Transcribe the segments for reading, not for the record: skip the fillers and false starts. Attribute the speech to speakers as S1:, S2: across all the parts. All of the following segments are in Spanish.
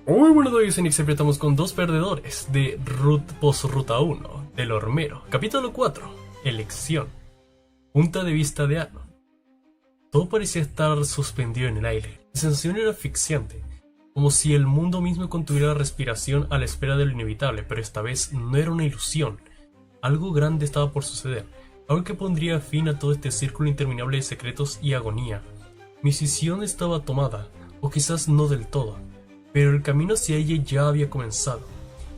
S1: Muy buenos días, en XP estamos con dos perdedores de Post-Ruta 1 del Hormero. Capítulo 4, Elección. Punta de vista de Anon. Todo parecía estar suspendido en el aire. La sensación era asfixiante, como si el mundo mismo contuviera respiración a la espera de lo inevitable, pero esta vez no era una ilusión. Algo grande estaba por suceder, algo que pondría fin a todo este círculo interminable de secretos y agonía. Mi decisión estaba tomada, o quizás no del todo. Pero el camino hacia ella ya había comenzado,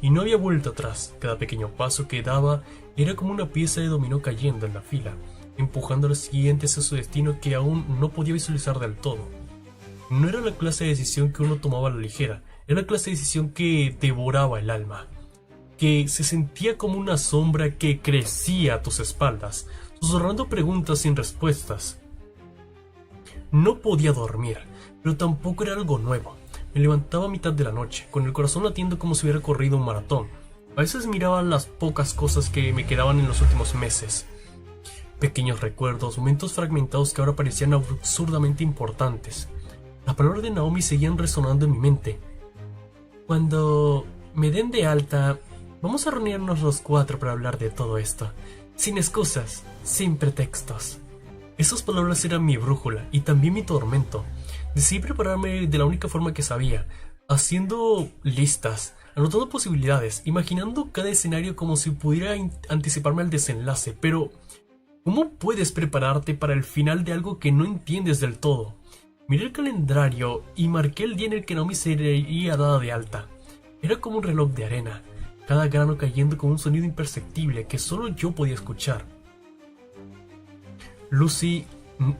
S1: y no había vuelta atrás. Cada pequeño paso que daba era como una pieza de dominó cayendo en la fila, empujando a los siguientes a su destino que aún no podía visualizar del todo. No era la clase de decisión que uno tomaba a la ligera, era la clase de decisión que devoraba el alma, que se sentía como una sombra que crecía a tus espaldas, susurrando preguntas sin respuestas. No podía dormir, pero tampoco era algo nuevo. Me levantaba a mitad de la noche, con el corazón latiendo como si hubiera corrido un maratón. A veces miraba las pocas cosas que me quedaban en los últimos meses. Pequeños recuerdos, momentos fragmentados que ahora parecían absurdamente importantes. Las palabras de Naomi seguían resonando en mi mente. Cuando me den de alta, vamos a reunirnos los cuatro para hablar de todo esto. Sin excusas, sin pretextos. Esas palabras eran mi brújula y también mi tormento. Decidí prepararme de la única forma que sabía, haciendo listas, anotando posibilidades, imaginando cada escenario como si pudiera anticiparme al desenlace, pero ¿cómo puedes prepararte para el final de algo que no entiendes del todo? Miré el calendario y marqué el día en el que Naomi sería dada de alta. Era como un reloj de arena, cada grano cayendo con un sonido imperceptible que solo yo podía escuchar. Lucy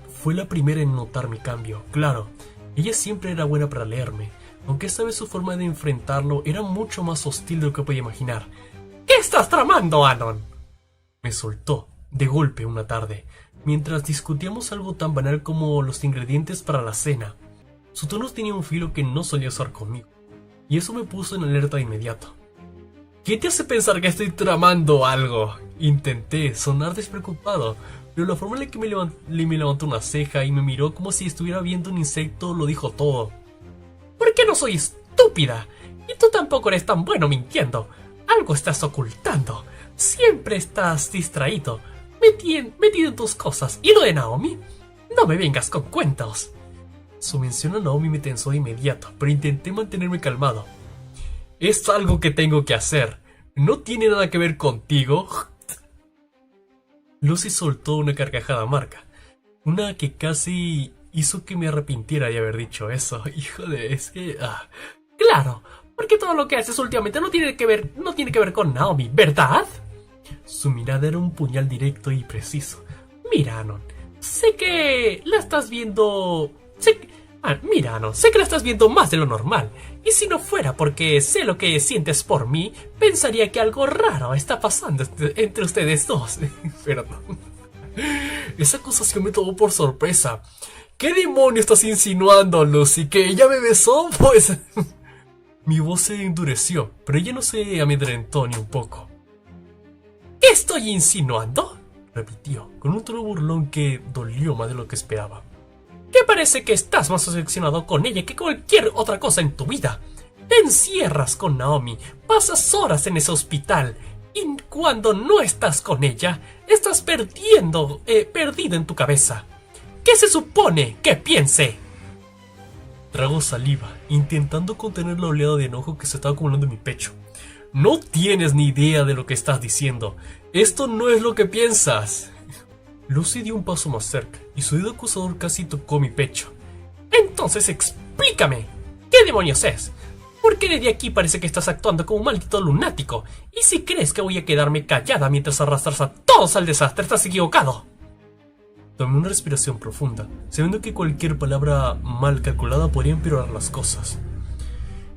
S1: fue la primera en notar mi cambio. Claro, ella siempre era buena para leerme, aunque esta vez su forma de enfrentarlo era mucho más hostil de lo que podía imaginar. ¿Qué estás tramando, Anon?, me soltó, de golpe una tarde, mientras discutíamos algo tan banal como los ingredientes para la cena. Su tono tenía un filo que no solía usar conmigo, y eso me puso en alerta de inmediato. ¿Qué te hace pensar que estoy tramando algo? Intenté sonar despreocupado, pero la forma en la que me levantó una ceja y me miró como si estuviera viendo un insecto lo dijo todo. ¿Por qué no soy estúpida? Y tú tampoco eres tan bueno mintiendo. Algo estás ocultando. Siempre estás distraído, metido en tus cosas. ¿Y lo de Naomi? No me vengas con cuentos. Su mención a Naomi me tensó de inmediato, pero intenté mantenerme calmado. Es algo que tengo que hacer. ¿No tiene nada que ver contigo? Lucy soltó una carcajada amarga, una que casi hizo que me arrepintiera de haber dicho eso. Hijo de... es que... Claro, porque todo lo que haces últimamente no tiene que ver con Naomi, ¿verdad? Su mirada era un puñal directo y preciso. Mira, Anon, sé que la estás viendo... Mira, Anon, sé que la estás viendo más de lo normal. Y si no fuera porque sé lo que sientes por mí, pensaría que algo raro está pasando entre ustedes dos. Perdón. Esa acusación me tomó por sorpresa. ¿Qué demonio estás insinuando, Lucy? ¿Que ella me besó? Pues... Mi voz se endureció, pero ella no se amedrentó ni un poco. ¿Qué estoy insinuando?, repitió, con un tono burlón que dolió más de lo que esperaba. ¿Qué parece que estás más obsesionado con ella que cualquier otra cosa en tu vida? Te encierras con Naomi, pasas horas en ese hospital, y cuando no estás con ella, estás perdido en tu cabeza. ¿Qué se supone que piense? Trago saliva, intentando contener la oleada de enojo que se estaba acumulando en mi pecho. No tienes ni idea de lo que estás diciendo. Esto no es lo que piensas. Lucy dio un paso más cerca, y su dedo acusador casi tocó mi pecho. Entonces explícame, ¿qué demonios es? Porque desde aquí parece que estás actuando como un maldito lunático, y si crees que voy a quedarme callada mientras arrastras a todos al desastre, estás equivocado. Tomé una respiración profunda, sabiendo que cualquier palabra mal calculada podría empeorar las cosas.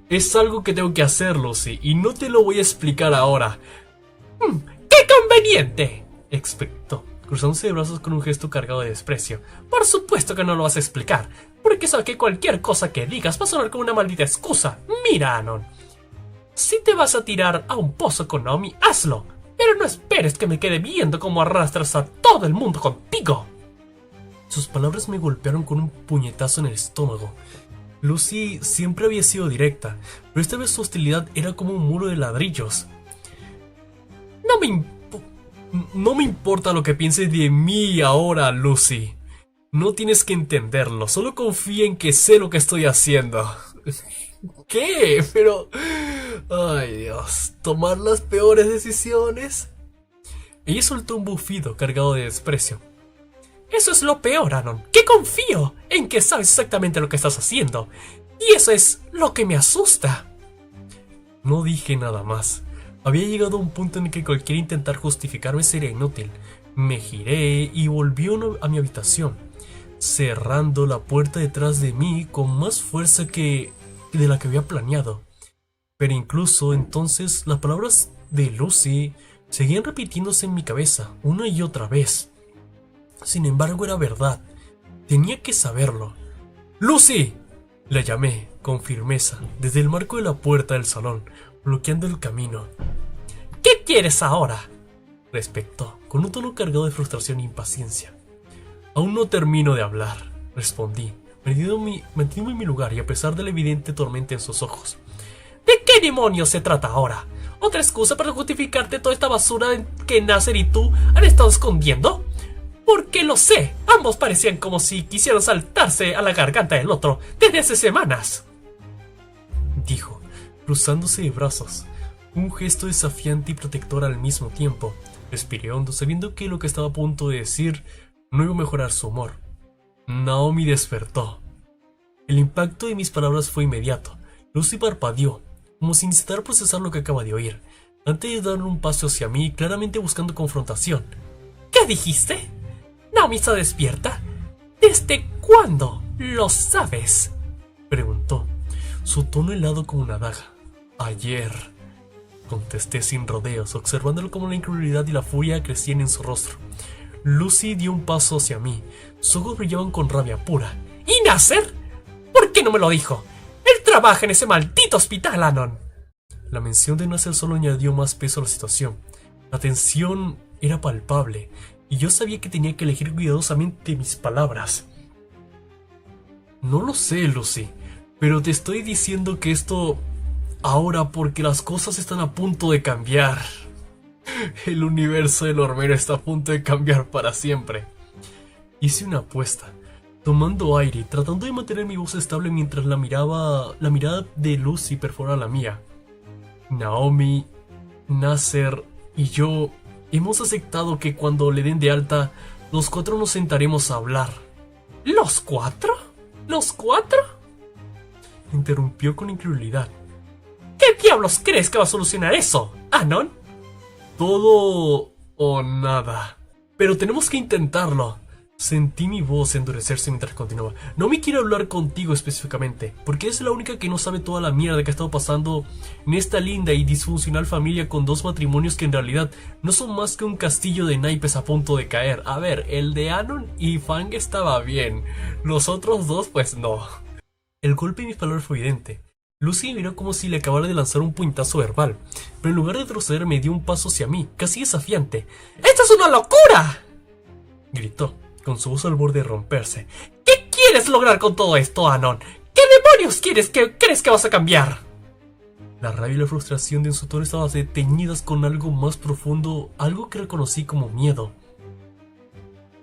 S1: Es algo que tengo que hacer, Lucy, y no te lo voy a explicar ahora. ¡Qué conveniente!, expectó, cruzándose de brazos con un gesto cargado de desprecio. Por supuesto que no lo vas a explicar, porque sé que cualquier cosa que digas va a sonar como una maldita excusa. Mira, Anon, si te vas a tirar a un pozo con Naomi, hazlo, pero no esperes que me quede viendo cómo arrastras a todo el mundo contigo. Sus palabras me golpearon con un puñetazo en el estómago. Lucy siempre había sido directa, pero esta vez su hostilidad era como un muro de ladrillos. No me, no me importa lo que pienses de mí ahora, Lucy. No tienes que entenderlo, solo confía en que sé lo que estoy haciendo. ¿Qué? Pero... Ay, Dios, ¿tomar las peores decisiones? Ella soltó un bufido cargado de desprecio. Eso es lo peor, Anon, que confío en que sabes exactamente lo que estás haciendo. Y eso es lo que me asusta. No dije nada más. Había llegado a un punto en el que cualquier intentar justificarme sería inútil. Me giré y volví a mi habitación, cerrando la puerta detrás de mí con más fuerza de la que había planeado. Pero incluso entonces las palabras de Lucy seguían repitiéndose en mi cabeza una y otra vez. Sin embargo, era verdad. Tenía que saberlo. ¡Lucy!, la llamé con firmeza desde el marco de la puerta del salón, bloqueando el camino. ¿Qué quieres ahora?, respetó, con un tono cargado de frustración e impaciencia. Aún no termino de hablar, respondí, manteniéndome en mi lugar y a pesar de la evidente tormenta en sus ojos. ¿De qué demonios se trata ahora? ¿Otra excusa para justificarte toda esta basura que Nasser y tú han estado escondiendo? Porque lo sé, ambos parecían como si quisieran saltarse a la garganta del otro desde hace semanas, dijo, cruzándose de brazos, un gesto desafiante y protector al mismo tiempo. Respiré hondo, sabiendo que lo que estaba a punto de decir no iba a mejorar su humor. Naomi despertó. El impacto de mis palabras fue inmediato. Lucy parpadeó, como sin necesitar procesar lo que acaba de oír, antes de dar un paso hacia mí, claramente buscando confrontación. ¿Qué dijiste? ¿Naomi está despierta? ¿Desde cuándo lo sabes?, preguntó, su tono helado como una daga. Ayer, contesté sin rodeos, observándolo como la incredulidad y la furia crecían en su rostro. Lucy dio un paso hacia mí, sus ojos brillaban con rabia pura. ¿Y Nasser? ¿Por qué no me lo dijo? Él trabaja en ese maldito hospital, Anon. La mención de Nasser solo añadió más peso a la situación. La tensión era palpable, y yo sabía que tenía que elegir cuidadosamente mis palabras. No lo sé, Lucy, pero te estoy diciendo que esto ahora porque las cosas están a punto de cambiar. El universo del hormero está a punto de cambiar para siempre. Hice una apuesta, tomando aire y tratando de mantener mi voz estable mientras la mirada de Lucy perforaba la mía. Naomi, Nasser y yo hemos aceptado que cuando le den de alta, los cuatro nos sentaremos a hablar. ¿Los cuatro? ¿Los cuatro?, interrumpió con incredulidad. ¿Qué diablos crees que va a solucionar eso, Anon? Todo o nada. Pero tenemos que intentarlo. Sentí mi voz endurecerse mientras continuaba. No me quiero hablar contigo específicamente, porque es la única que no sabe toda la mierda que ha estado pasando en esta linda y disfuncional familia con dos matrimonios que en realidad no son más que un castillo de naipes a punto de caer. A ver, el de Anon y Fang estaba bien, los otros dos pues no. El golpe de mis palabras fue evidente. Lucy miró como si le acabara de lanzar un puñetazo verbal, pero en lugar de retroceder me dio un paso hacia mí, casi desafiante. ¡Esto es una locura!, gritó, con su voz al borde de romperse. ¿Qué quieres lograr con todo esto, Anon? ¿Qué demonios crees que vas a cambiar? La rabia y la frustración de su tono estaban teñidas con algo más profundo, algo que reconocí como miedo.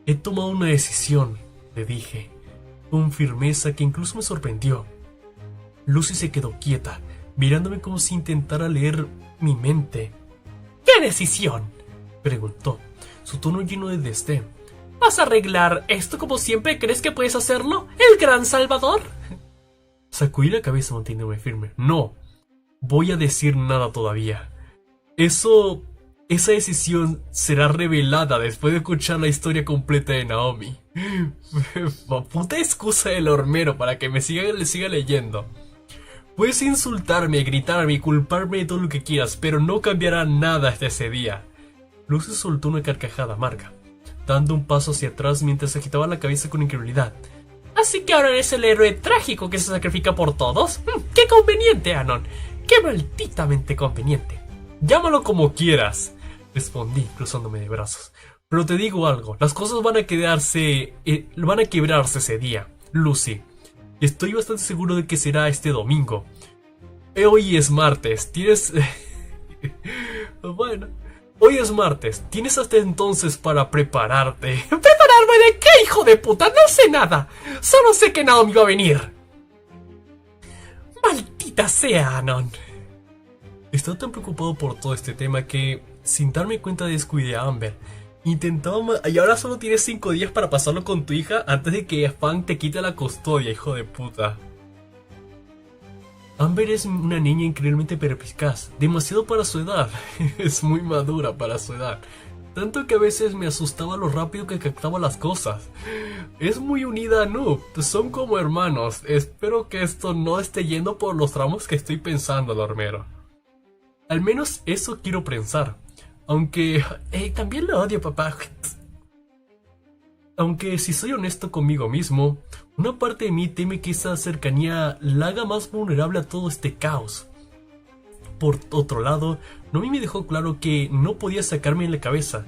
S1: He tomado una decisión, le dije, con firmeza que incluso me sorprendió. Lucy se quedó quieta, mirándome como si intentara leer mi mente. ¿Qué decisión?, preguntó, su tono lleno de desdén. ¿Vas a arreglar esto como siempre crees que puedes hacerlo, el gran Salvador? Sacudí la cabeza manteniéndome firme. No, voy a decir nada todavía. Esa decisión será revelada después de escuchar la historia completa de Naomi. Puta excusa del hormero para que le siga leyendo. Puedes insultarme, gritarme y culparme de todo lo que quieras, pero no cambiará nada hasta ese día. Lucy soltó una carcajada amarga, dando un paso hacia atrás mientras agitaba la cabeza con incredulidad. ¿Así que ahora eres el héroe trágico que se sacrifica por todos? ¡Qué conveniente, Anon! ¡Qué malditamente conveniente! Llámalo como quieras, respondí, cruzándome de brazos. Pero te digo algo, las cosas van a quebrarse ese día, Lucy. Estoy bastante seguro de que será este domingo. Hoy es martes, tienes... Bueno, hoy es martes, tienes hasta entonces para prepararte. ¿Prepararme de qué, hijo de puta? No sé nada. Solo sé que Naomi va a venir. Maldita sea, Anon. Estaba tan preocupado por todo este tema que, sin darme cuenta, descuidé a Amber. Y ahora solo tienes 5 días para pasarlo con tu hija antes de que Fang te quite la custodia, hijo de puta. Amber es una niña increíblemente perspicaz, demasiado para su edad. Es muy madura para su edad. Tanto que a veces me asustaba lo rápido que captaba las cosas. Es muy unida a Noob, son como hermanos. Espero que esto no esté yendo por los tramos que estoy pensando, Lormero. Al menos eso quiero pensar. Aunque... también lo odio, papá. Aunque si soy honesto conmigo mismo, una parte de mí teme que esa cercanía la haga más vulnerable a todo este caos. Por otro lado, Nomi me dejó claro que no podía sacarme en la cabeza.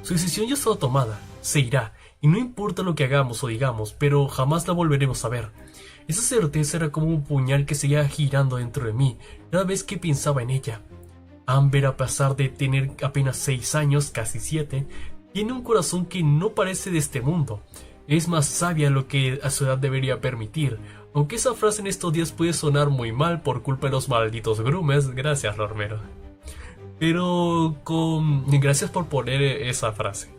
S1: Su decisión ya estaba tomada, se irá, y no importa lo que hagamos o digamos, pero jamás la volveremos a ver. Esa certeza era como un puñal que seguía girando dentro de mí cada vez que pensaba en ella. Amber, a pesar de tener apenas 6 años, casi 7, tiene un corazón que no parece de este mundo. Es más sabia de lo que a su edad debería permitir, aunque esa frase en estos días puede sonar muy mal por culpa de los malditos groomes. Gracias, Lormero. Pero Gracias por poner esa frase.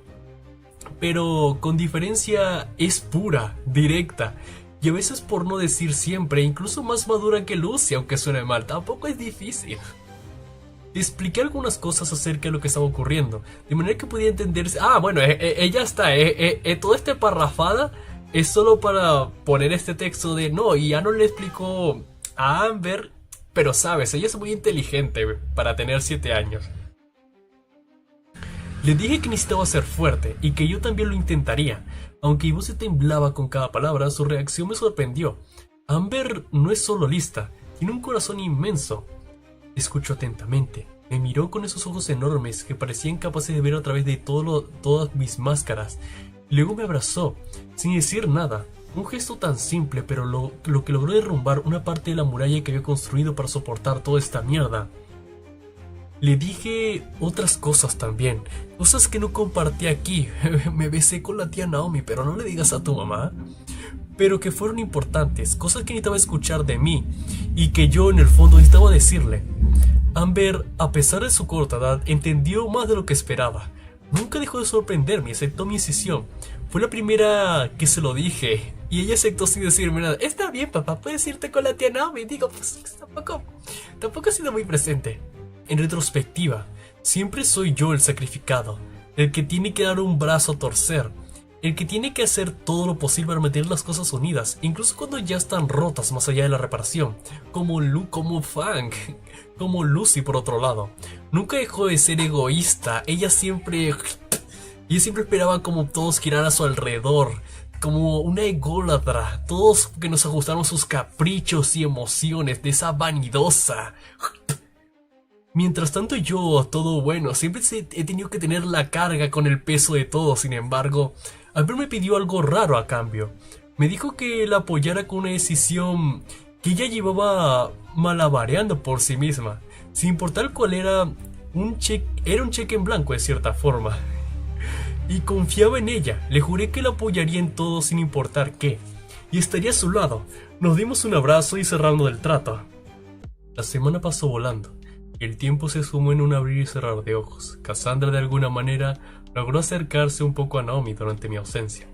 S1: Pero con diferencia es pura, directa, y a veces, por no decir siempre, incluso más madura que Lucy, aunque suene mal. Tampoco es difícil. Expliqué algunas cosas acerca de lo que estaba ocurriendo, de manera que podía entenderse. Bueno, ella está. Toda esta parrafada es solo para poner este texto de no, y ya no le explicó a Amber, pero sabes, ella es muy inteligente para tener 7 años. Le dije que necesitaba ser fuerte y que yo también lo intentaría. Aunque mi voz se temblaba con cada palabra, su reacción me sorprendió. Amber no es solo lista, tiene un corazón inmenso. Escuchó atentamente, me miró con esos ojos enormes que parecían capaces de ver a través de todas mis máscaras. Luego me abrazó, sin decir nada. Un gesto tan simple, pero lo que logró derrumbar una parte de la muralla que había construido para soportar toda esta mierda. Le dije otras cosas también, cosas que no compartí aquí. Me besé con la tía Naomi, pero no le digas a tu mamá. Pero que fueron importantes, cosas que necesitaba escuchar de mí y que yo en el fondo necesitaba decirle. Amber, a pesar de su corta edad, entendió más de lo que esperaba. Nunca dejó de sorprenderme y aceptó mi decisión. Fue la primera que se lo dije y ella aceptó sin decirme nada. Está bien, papá, puedes irte con la tía Naomi. Digo, pues tampoco ha sido muy presente. En retrospectiva, siempre soy yo el sacrificado, el que tiene que dar un brazo a torcer, el que tiene que hacer todo lo posible para mantener las cosas unidas, incluso cuando ya están rotas más allá de la reparación, como Fang, como Lucy por otro lado. Nunca dejó de ser egoísta, ella siempre esperaba como todos giraran a su alrededor, como una ególatra, todos que nos ajustaron sus caprichos y emociones de esa vanidosa. Mientras tanto yo, todo bueno, siempre he tenido que tener la carga con el peso de todo. Sin embargo, Amber me pidió algo raro a cambio. Me dijo que la apoyara con una decisión que ella llevaba malabareando por sí misma, sin importar cuál era un cheque en blanco de cierta forma. Y confiaba en ella, le juré que la apoyaría en todo sin importar qué, y estaría a su lado. Nos dimos un abrazo y cerrando el trato. La semana pasó volando. El tiempo se sumó en un abrir y cerrar de ojos. Cassandra de alguna manera logró acercarse un poco a Naomi durante mi ausencia.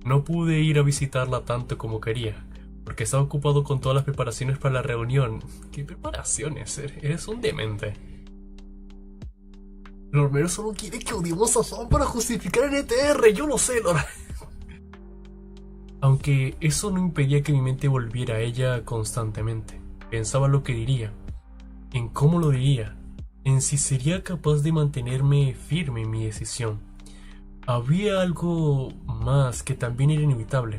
S1: No pude ir a visitarla tanto como quería, porque estaba ocupado con todas las preparaciones para la reunión. ¿Qué preparaciones? Eres un demente. Lormero solo quiere que odiemos a Fang para justificar el ETR, yo lo sé, Lor. Aunque eso no impedía que mi mente volviera a ella constantemente. Pensaba lo que diría, en cómo lo diría, en si sería capaz de mantenerme firme en mi decisión. Había algo más que también era inevitable.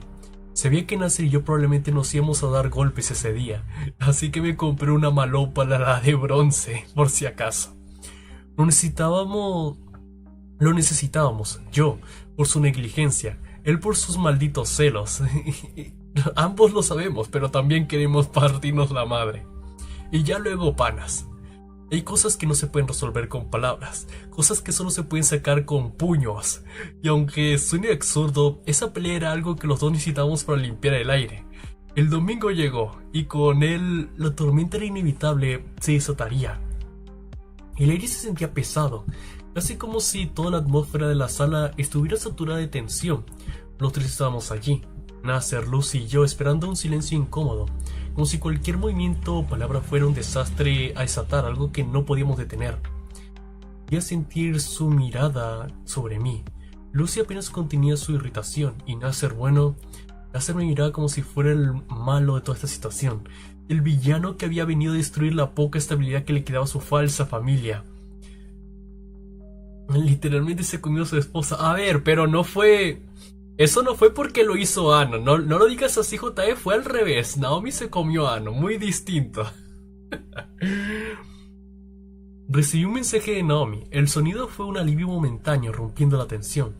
S1: Sabía que Nasser y yo probablemente nos íbamos a dar golpes ese día, así que me compré una malopa de bronce, por si acaso. Lo necesitábamos, yo por su negligencia, él por sus malditos celos. Ambos lo sabemos, pero también queremos partirnos la madre. Y ya luego panas. Hay cosas que no se pueden resolver con palabras, cosas que solo se pueden sacar con puños. Y aunque suene absurdo, esa pelea era algo que los dos necesitábamos para limpiar el aire. El domingo llegó, y con él la tormenta era inevitable, se desataría. El aire se sentía pesado, casi como si toda la atmósfera de la sala estuviera saturada de tensión. Los tres estábamos allí, Nasser, Lucy y yo, esperando un silencio incómodo, como si cualquier movimiento o palabra fuera un desastre a desatar, algo que no podíamos detener. Podía sentir su mirada sobre mí. Lucy apenas contenía su irritación, y Nasser me miraba como si fuera el malo de toda esta situación, el villano que había venido a destruir la poca estabilidad que le quedaba a su falsa familia. Literalmente se comió a su esposa. A ver, pero no fue... Eso no fue porque lo hizo Ano, no lo digas así, JE, fue al revés. Naomi se comió a Ano, muy distinto. Recibí un mensaje de Naomi. El sonido fue un alivio momentáneo, rompiendo la tensión.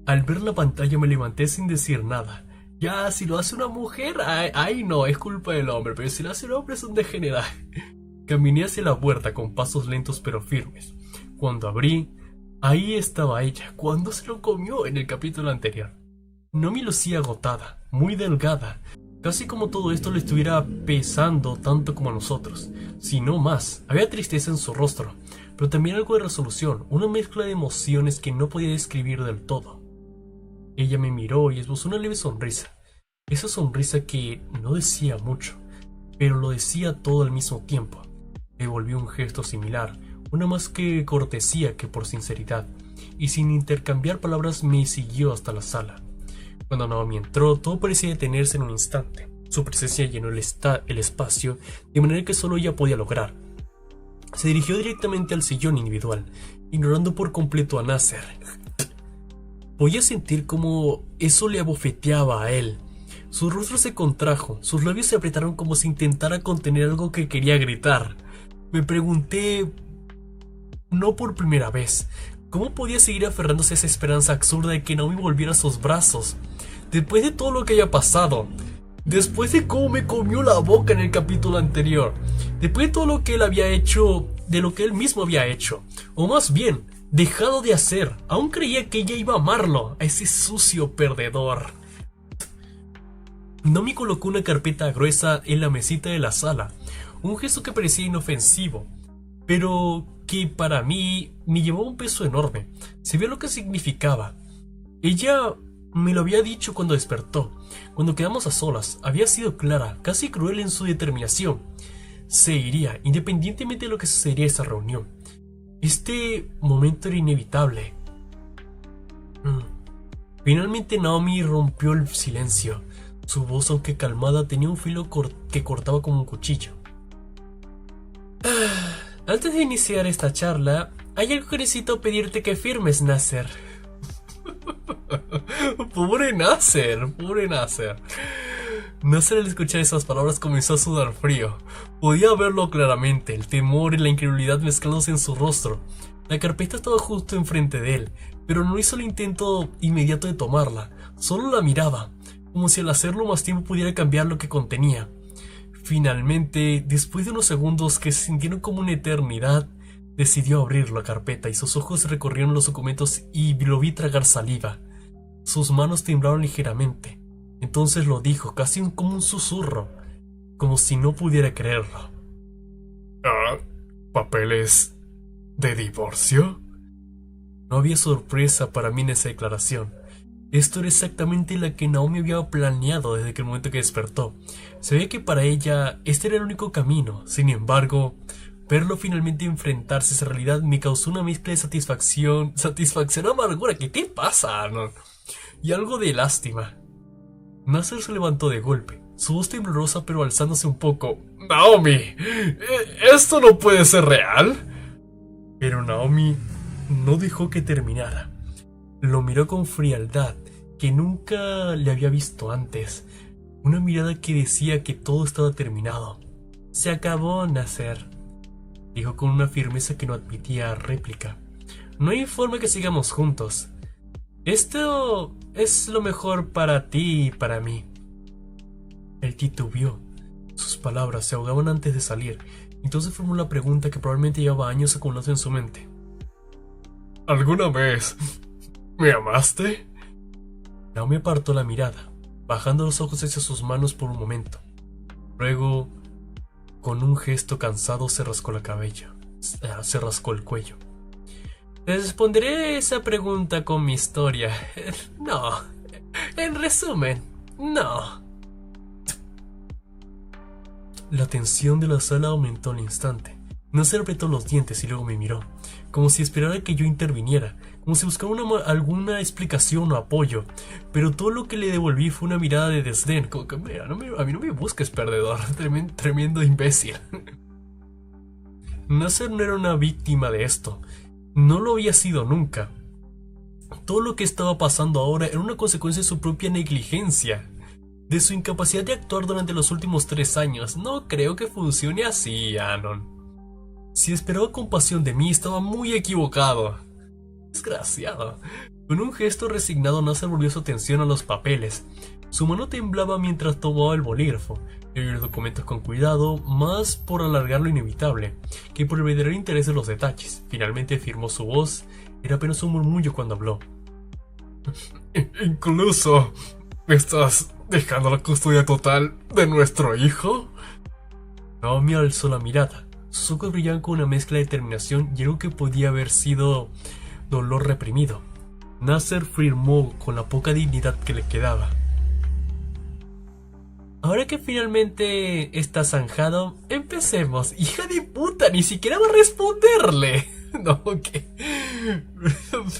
S1: Al ver la pantalla me levanté sin decir nada. Ya, si lo hace una mujer, ay no, es culpa del hombre, pero si lo hace un hombre es un degenerado. Caminé hacia la puerta con pasos lentos pero firmes. Cuando abrí, ahí estaba ella, cuando se lo comió en el capítulo anterior. Naomi lucía agotada, muy delgada, casi como todo esto le estuviera pesando tanto como a nosotros, si no más. Había tristeza en su rostro, pero también algo de resolución, una mezcla de emociones que no podía describir del todo. Ella me miró y esbozó una leve sonrisa, esa sonrisa que no decía mucho, pero lo decía todo al mismo tiempo. Devolvió un gesto similar, una más que cortesía que por sinceridad, y sin intercambiar palabras me siguió hasta la sala. Cuando Naomi entró, todo parecía detenerse en un instante. Su presencia llenó el espacio de manera que solo ella podía lograr. Se dirigió directamente al sillón individual, ignorando por completo a Nasser. Podía sentir cómo eso le abofeteaba a él. Su rostro se contrajo, sus labios se apretaron como si intentara contener algo que quería gritar. Me pregunté, no por primera vez, ¿cómo podía seguir aferrándose a esa esperanza absurda de que Naomi volviera a sus brazos? Después de todo lo que haya pasado, después de cómo me comió la boca en el capítulo anterior, después de todo lo que él había hecho, de lo que él mismo había hecho, o más bien, dejado de hacer, aún creía que ella iba a amarlo, a ese sucio perdedor. Naomi colocó una carpeta gruesa en la mesita de la sala, un gesto que parecía inofensivo, pero que para mí me llevó un peso enorme. Se vio lo que significaba. Ella me lo había dicho cuando despertó. Cuando quedamos a solas, había sido clara, casi cruel en su determinación. Se iría, independientemente de lo que sucedería en esa reunión. Este momento era inevitable. Finalmente Naomi rompió el silencio. Su voz, aunque calmada, tenía un filo que cortaba como un cuchillo. Antes de iniciar esta charla, hay algo que necesito pedirte que firmes, Nasser. Pobre Nasser, pobre Nasser. Nasser, al escuchar esas palabras, comenzó a sudar frío. Podía verlo claramente, el temor y la incredulidad mezclándose en su rostro. La carpeta estaba justo enfrente de él, pero no hizo el intento inmediato de tomarla. Solo la miraba, como si al hacerlo más tiempo pudiera cambiar lo que contenía. Finalmente, después de unos segundos que se sintieron como una eternidad, decidió abrir la carpeta y sus ojos recorrieron los documentos y lo vi tragar saliva. Sus manos temblaron ligeramente. Entonces lo dijo, casi como un susurro, como si no pudiera creerlo. ¿Papeles de divorcio? No había sorpresa para mí en esa declaración. Esto era exactamente lo que Naomi había planeado desde el momento que despertó. Se veía que para ella este era el único camino. Sin embargo, verlo finalmente enfrentarse a esa realidad me causó una mezcla de satisfacción, amargura. ¿Qué te pasa, no? Y algo de lástima. Nasser se levantó de golpe, su voz temblorosa pero alzándose un poco. ¡Naomi! ¿Esto no puede ser real? Pero Naomi no dejó que terminara. Lo miró con frialdad que nunca le había visto antes. Una mirada que decía que todo estaba terminado. Se acabó, Nasser, dijo con una firmeza que no admitía réplica. No hay forma que sigamos juntos. Esto es lo mejor para ti y para mí. Él titubeó. Sus palabras se ahogaban antes de salir. Entonces formuló la pregunta que probablemente llevaba años acumulando en su mente. ¿Alguna vez me amaste? Naomi apartó la mirada, bajando los ojos hacia sus manos por un momento. Luego, con un gesto cansado, se rascó la cabella. Se rascó el cuello. Responderé esa pregunta con mi historia. No. En resumen, no. La tensión de la sala aumentó al instante. Nasser apretó los dientes y luego me miró, como si esperara que yo interviniera, como si buscara alguna explicación o apoyo, pero todo lo que le devolví fue una mirada de desdén, como que mira, a mí no me busques, perdedor, tremendo imbécil. Nasser no era una víctima de esto, no lo había sido nunca. Todo lo que estaba pasando ahora era una consecuencia de su propia negligencia, de su incapacidad de actuar durante los últimos 3 años. No creo que funcione así, Anon. Si esperaba compasión de mí, estaba muy equivocado. Desgraciado. Con un gesto resignado, Nasser volvió su atención a los papeles. Su mano temblaba mientras tomaba el bolígrafo. Leía los documentos con cuidado, más por alargar lo inevitable, que por el verdadero interés de los detalles. Finalmente firmó su voz. Era apenas un murmullo cuando habló. ¿Incluso me estás dejando la custodia total de nuestro hijo? Naomi alzó la mirada. Sus ojos brillaban con una mezcla de determinación y algo que podía haber sido dolor reprimido. Nasser firmó con la poca dignidad que le quedaba. Ahora que finalmente está zanjado, empecemos. Hija de puta, ni siquiera va a responderle. No, que...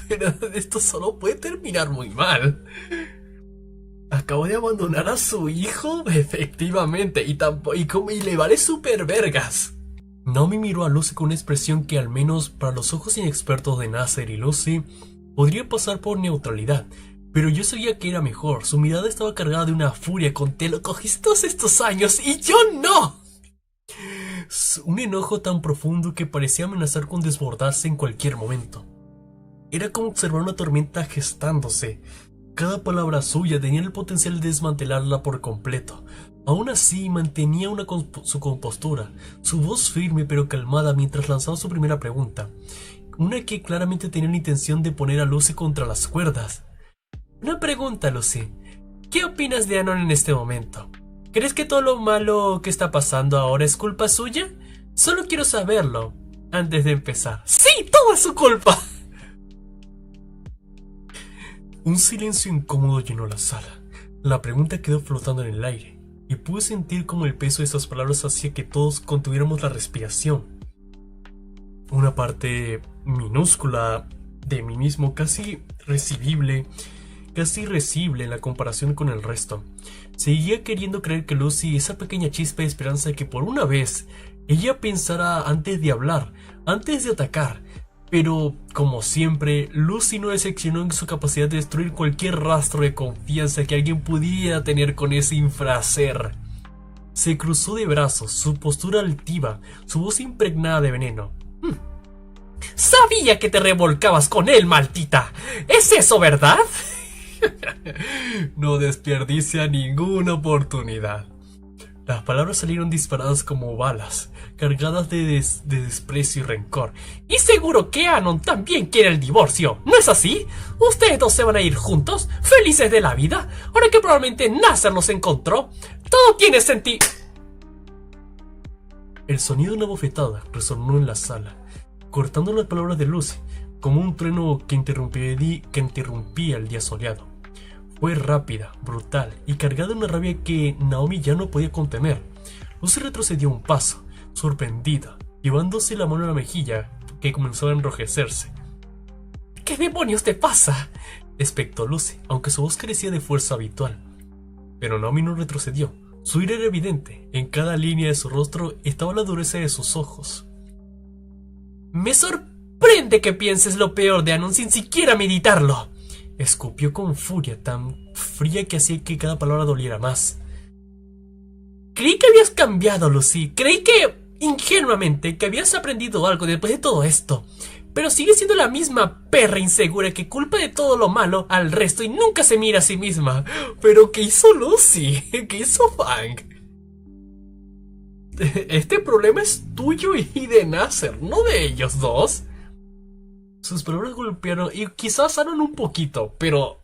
S1: Pero esto solo puede terminar muy mal. ¿Acabo de abandonar a su hijo? Efectivamente, y le vale super vergas. Naomi miró a Lucy con una expresión que, al menos para los ojos inexpertos de Nasser y Lucy, podría pasar por neutralidad, pero yo sabía que era mejor. Su mirada estaba cargada de una furia con te lo cogiste todos estos años y yo no. Un enojo tan profundo que parecía amenazar con desbordarse en cualquier momento. Era como observar una tormenta gestándose. Cada palabra suya tenía el potencial de desmantelarla por completo. Aún así, mantenía su compostura, su voz firme pero calmada mientras lanzaba su primera pregunta. Una que claramente tenía la intención de poner a Lucy contra las cuerdas. Una pregunta, Lucy. ¿Qué opinas de Anon en este momento? ¿Crees que todo lo malo que está pasando ahora es culpa suya? Solo quiero saberlo antes de empezar. ¡Sí! ¡Todo es su culpa! Un silencio incómodo llenó la sala. La pregunta quedó flotando en el aire, y pude sentir como el peso de esas palabras hacía que todos contuviéramos la respiración. Una parte minúscula de mí mismo, casi irrecibible en la comparación con el resto, seguía queriendo creer que Lucy, esa pequeña chispa de esperanza, que por una vez ella pensara antes de hablar, antes de atacar. Pero, como siempre, Lucy no decepcionó en su capacidad de destruir cualquier rastro de confianza que alguien pudiera tener con ese infraser. Se cruzó de brazos, su postura altiva, su voz impregnada de veneno. Sabía que te revolcabas con él, maldita. ¿Es eso verdad? No desperdicia ninguna oportunidad. Las palabras salieron disparadas como balas, cargadas de desprecio y rencor. Y seguro que Anon también quiere el divorcio, ¿no es así? Ustedes dos se van a ir juntos, felices de la vida, ahora que probablemente Nasser los encontró. Todo tiene sentido. El sonido de una bofetada resonó en la sala, cortando las palabras de Lucy, como un trueno que interrumpía el día soleado. Fue rápida, brutal y cargada de una rabia que Naomi ya no podía contener. Lucy retrocedió un paso, sorprendida, llevándose la mano a la mejilla, que comenzó a enrojecerse. ¿Qué demonios te pasa?, espectó Lucy, aunque su voz carecía de fuerza habitual. Pero Naomi no retrocedió. Su ira era evidente. En cada línea de su rostro estaba la dureza de sus ojos. Me sorprende que pienses lo peor de Anon sin siquiera meditarlo. Escupió con furia, tan fría que hacía que cada palabra doliera más. Creí que habías cambiado, Lucy. Creí que, ingenuamente, que habías aprendido algo después de todo esto. pero sigue siendo la misma perra insegura que culpa de todo lo malo al resto y nunca se mira a sí misma. Pero ¿qué hizo Lucy? ¿Qué hizo Fang? Este problema es tuyo y de Nasser, no de ellos dos. Sus palabras golpearon y quizás sanaron un poquito, pero...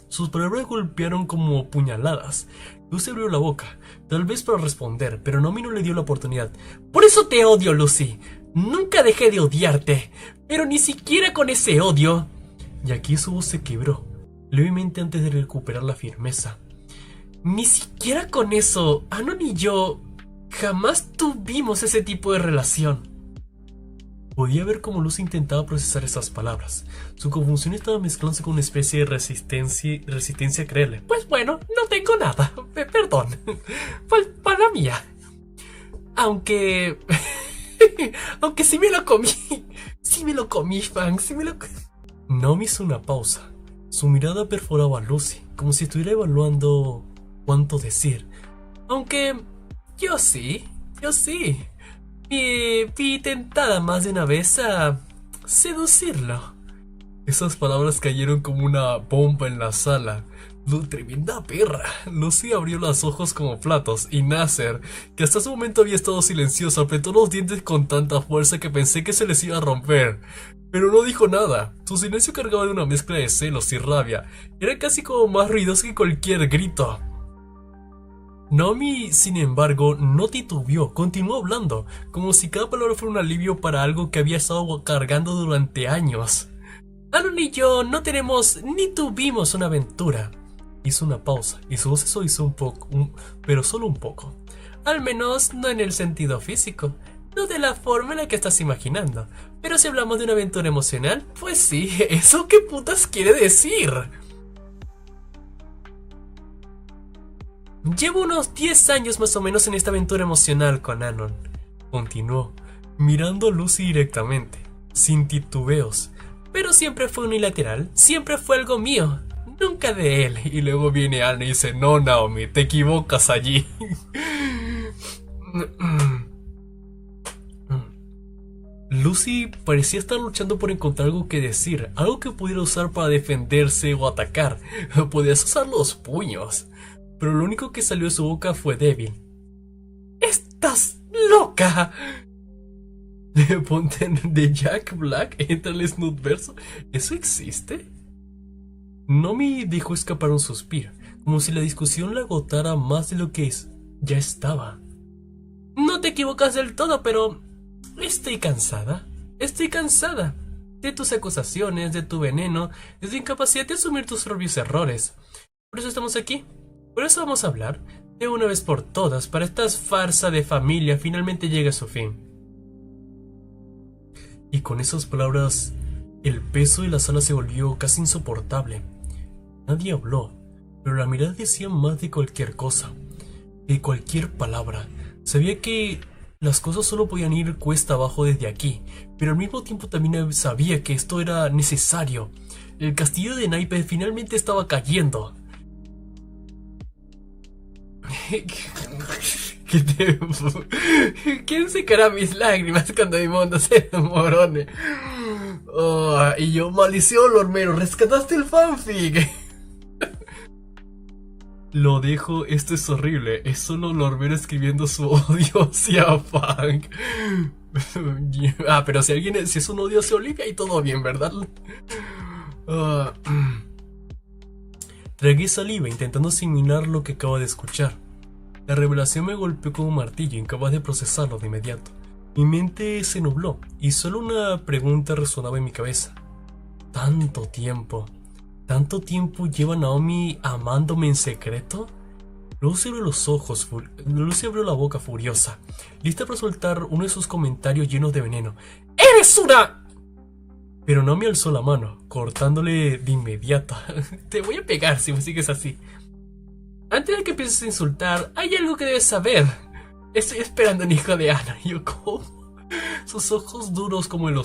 S1: sus palabras golpearon como puñaladas. Lucy abrió la boca, tal vez para responder, pero Naomi no le dio la oportunidad. Por eso te odio, Lucy. Nunca dejé de odiarte, pero ni siquiera con ese odio. Y aquí su voz se quebró, levemente antes de recuperar la firmeza. Ni siquiera con eso, Anon y yo jamás tuvimos ese tipo de relación. Podía ver cómo Lucy intentaba procesar esas palabras. Su confusión estaba mezclándose con una especie de resistencia a creerle. Pues bueno, no tengo nada. Perdón. Para mía. Aunque... aunque sí me lo comí. Sí me lo comí, Fang. Sí me lo comí. Naomi hizo una pausa. Su mirada perforaba a Lucy, como si estuviera evaluando cuánto decir. Aunque... Yo sí. Vi tentada más de una vez a seducirlo. Esas palabras cayeron como una bomba en la sala. Tremenda perra. Lucy abrió los ojos como platos y Nasser, que hasta ese momento había estado silencioso, apretó los dientes con tanta fuerza que pensé que se les iba a romper. Pero no dijo nada. Su silencio cargaba de una mezcla de celos y rabia. Era casi como más ruidoso que cualquier grito. Naomi, sin embargo, no titubeó, continuó hablando, como si cada palabra fuera un alivio para algo que había estado cargando durante años. Anon y yo no tenemos ni tuvimos una aventura. Hizo una pausa y su voz se suavizó un poco, pero solo un poco. Al menos no en el sentido físico, no de la forma en la que estás imaginando. Pero si hablamos de una aventura emocional, pues sí, ¿eso qué putas quiere decir? Llevo unos 10 años más o menos en esta aventura emocional con Anon. Continuó, mirando a Lucy directamente, sin titubeos. Pero siempre fue unilateral, siempre fue algo mío, nunca de él. Y luego viene Anna y dice, no Naomi, te equivocas allí. Lucy parecía estar luchando por encontrar algo que decir, algo que pudiera usar para defenderse o atacar. Podías usar los puños. Pero lo único que salió de su boca fue débil. ¡Estás loca! Ponte de Jack Black, entra el Snootverso. ¿Eso existe? Naomi dejó escapar un suspiro, como si la discusión la agotara más de lo que ya estaba. No te equivocas del todo, pero estoy cansada. Estoy cansada de tus acusaciones, de tu veneno, de tu incapacidad de asumir tus propios errores. Por eso estamos aquí. Por eso vamos a hablar de una vez por todas para que esta farsa de familia finalmente llegue a su fin. Y con esas palabras, el peso de la sala se volvió casi insoportable. Nadie habló, pero la mirada decía más de cualquier cosa, de cualquier palabra. Sabía que las cosas solo podían ir cuesta abajo desde aquí, pero al mismo tiempo también sabía que esto era necesario. El castillo de naipes finalmente estaba cayendo. ¿Quién secará mis lágrimas cuando mi mundo se desmorone? Y yo, maldición, Lormero, rescataste el fanfic. Lo dejo, esto es horrible. Es solo Lormero escribiendo su odio hacia Fang. Pero si es un odio hacia Olivia y todo bien, ¿verdad? Tragué saliva intentando asimilar lo que acabo de escuchar. La revelación me golpeó como un martillo, incapaz de procesarlo de inmediato. Mi mente se nubló y solo una pregunta resonaba en mi cabeza. ¿Tanto tiempo lleva Naomi amándome en secreto? Lucy abrió los ojos, Lucy abrió la boca furiosa, lista para soltar uno de sus comentarios llenos de veneno. ¡Eres una! Pero Naomi alzó la mano, cortándole de inmediato. Te voy a pegar si me sigues así. Antes de que empieces a insultar, hay algo que debes saber. Estoy esperando un hijo de Ana. Y yo, ¿cómo? Sus ojos duros como el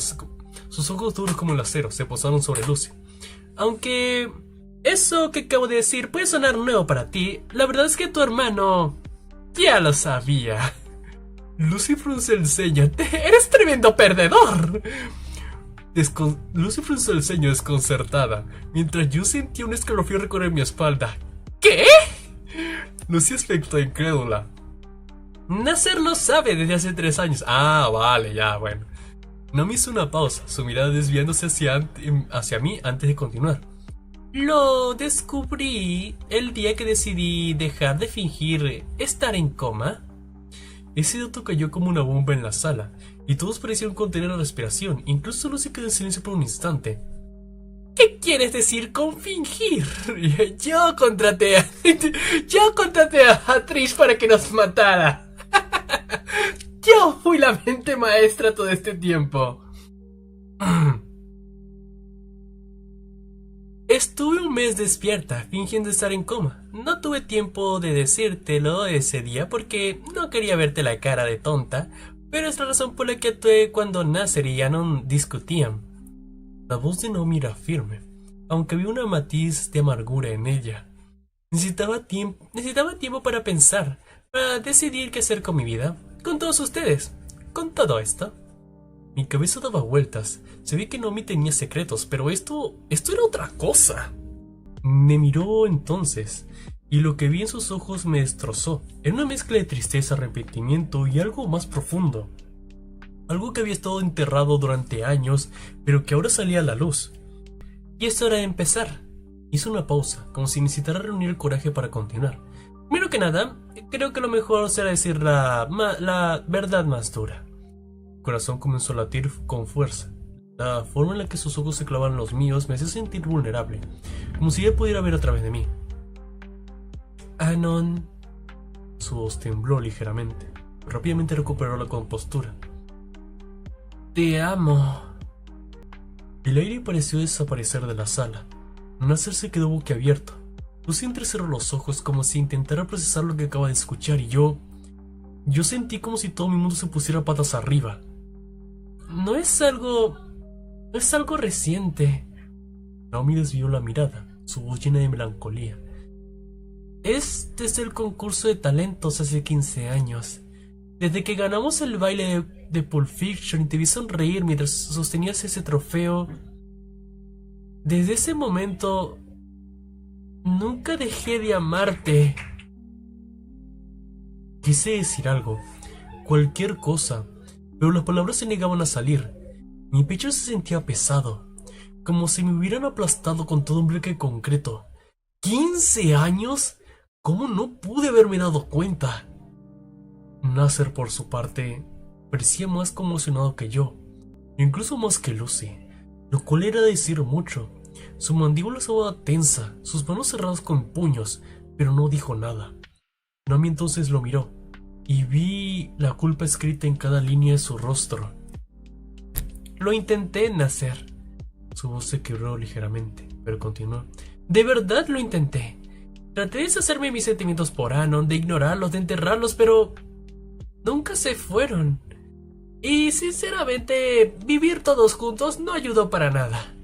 S1: acero se posaron sobre Lucy. Aunque eso que acabo de decir puede sonar nuevo para ti, la verdad es que tu hermano ya lo sabía. Lucy frunció el ceño. ¡Eres tremendo perdedor! Lucy frunció el ceño desconcertada, mientras yo sentía un escalofrío recorrer mi espalda. ¿Qué? Lucy aspectó incrédula. Nasser lo sabe desde hace 3 años. Ah, vale, ya, bueno. Naomi hizo una pausa, su mirada desviándose hacia mí antes de continuar. Lo descubrí el día que decidí dejar de fingir estar en coma. Ese dato cayó como una bomba en la sala, y todos parecieron contener la respiración, incluso Lucy quedó en silencio por un instante. ¿Qué quieres decir con fingir? Yo contraté a Trish para que nos matara. Yo fui la mente maestra todo este tiempo. Estuve un mes despierta, fingiendo estar en coma. No tuve tiempo de decírtelo ese día porque no quería verte la cara de tonta, pero es la razón por la que actué cuando Nasser y Anon discutían. La voz de Naomi era firme, aunque vi una matiz de amargura en ella. Necesitaba tiempo para pensar, para decidir qué hacer con mi vida, con todos ustedes, con todo esto. Mi cabeza daba vueltas. Se ve que Naomi tenía secretos, pero esto era otra cosa. Me miró entonces, y lo que vi en sus ojos me destrozó. Era una mezcla de tristeza, arrepentimiento y algo más profundo. Algo que había estado enterrado durante años, pero que ahora salía a la luz. Y es hora de empezar. Hizo una pausa, como si necesitara reunir el coraje para continuar. Primero que nada, creo que lo mejor será decir la verdad más dura. Mi corazón comenzó a latir con fuerza. La forma en la que sus ojos se clavaban en los míos me hacía sentir vulnerable, como si ella pudiera ver a través de mí. Anon. Su voz tembló ligeramente. Rápidamente recuperó la compostura. Te amo. El aire pareció desaparecer de la sala. Nasser se quedó boquiabierto. Lucy entrecerró los ojos como si intentara procesar lo que acaba de escuchar y yo sentí como si todo mi mundo se pusiera patas arriba. No es algo reciente. Naomi desvió la mirada, su voz llena de melancolía. Es desde el concurso de talentos hace 15 años. Desde que ganamos el baile de Pulp Fiction y te vi sonreír mientras sostenías ese trofeo. Desde ese momento nunca dejé de amarte. Quise decir algo, cualquier cosa, pero las palabras se negaban a salir. Mi pecho se sentía pesado, como si me hubieran aplastado con todo un bloque de concreto. ¿15 años? ¿Cómo no pude haberme dado cuenta? Nasser, por su parte, parecía más conmocionado que yo, incluso más que Lucy, lo cual era decir mucho. Su mandíbula estaba tensa, sus manos cerradas con puños, pero no dijo nada. Naomi entonces lo miró, y vi la culpa escrita en cada línea de su rostro. Lo intenté, Nasser. Su voz se quebró ligeramente, pero continuó. De verdad lo intenté. Traté de deshacerme de mis sentimientos por Anon, de ignorarlos, de enterrarlos, pero nunca se fueron. Y sinceramente, vivir todos juntos no ayudó para nada.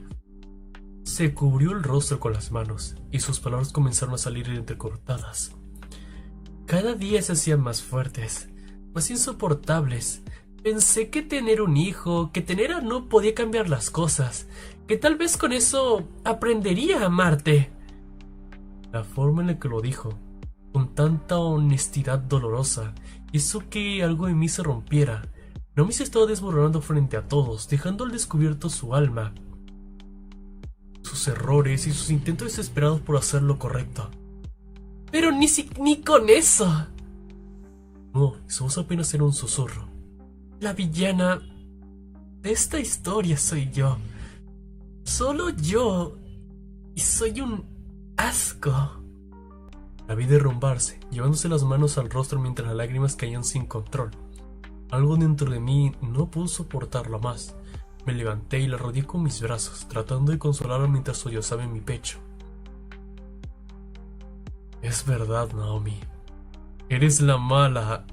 S1: Se cubrió el rostro con las manos, y sus palabras comenzaron a salir entrecortadas. Cada día se hacían más fuertes, más insoportables. Pensé que tener un hijo, que tener a no podía cambiar las cosas, que tal vez con eso aprendería a amarte. La forma en la que lo dijo, con tanta honestidad dolorosa, hizo que algo en mí se rompiera. Naomi se estaba desmoronando frente a todos, dejando al descubierto su alma, sus errores y sus intentos desesperados por hacer lo correcto. Pero ni con eso. No, su voz apenas era un susurro. La villana de esta historia soy yo. Solo yo. Y soy un asco. La vi derrumbarse, llevándose las manos al rostro mientras las lágrimas caían sin control. Algo dentro de mí no pudo soportarlo más. Me levanté y la rodeé con mis brazos, tratando de consolarla mientras sollozaba en mi pecho. Es verdad, Naomi. Eres la mala.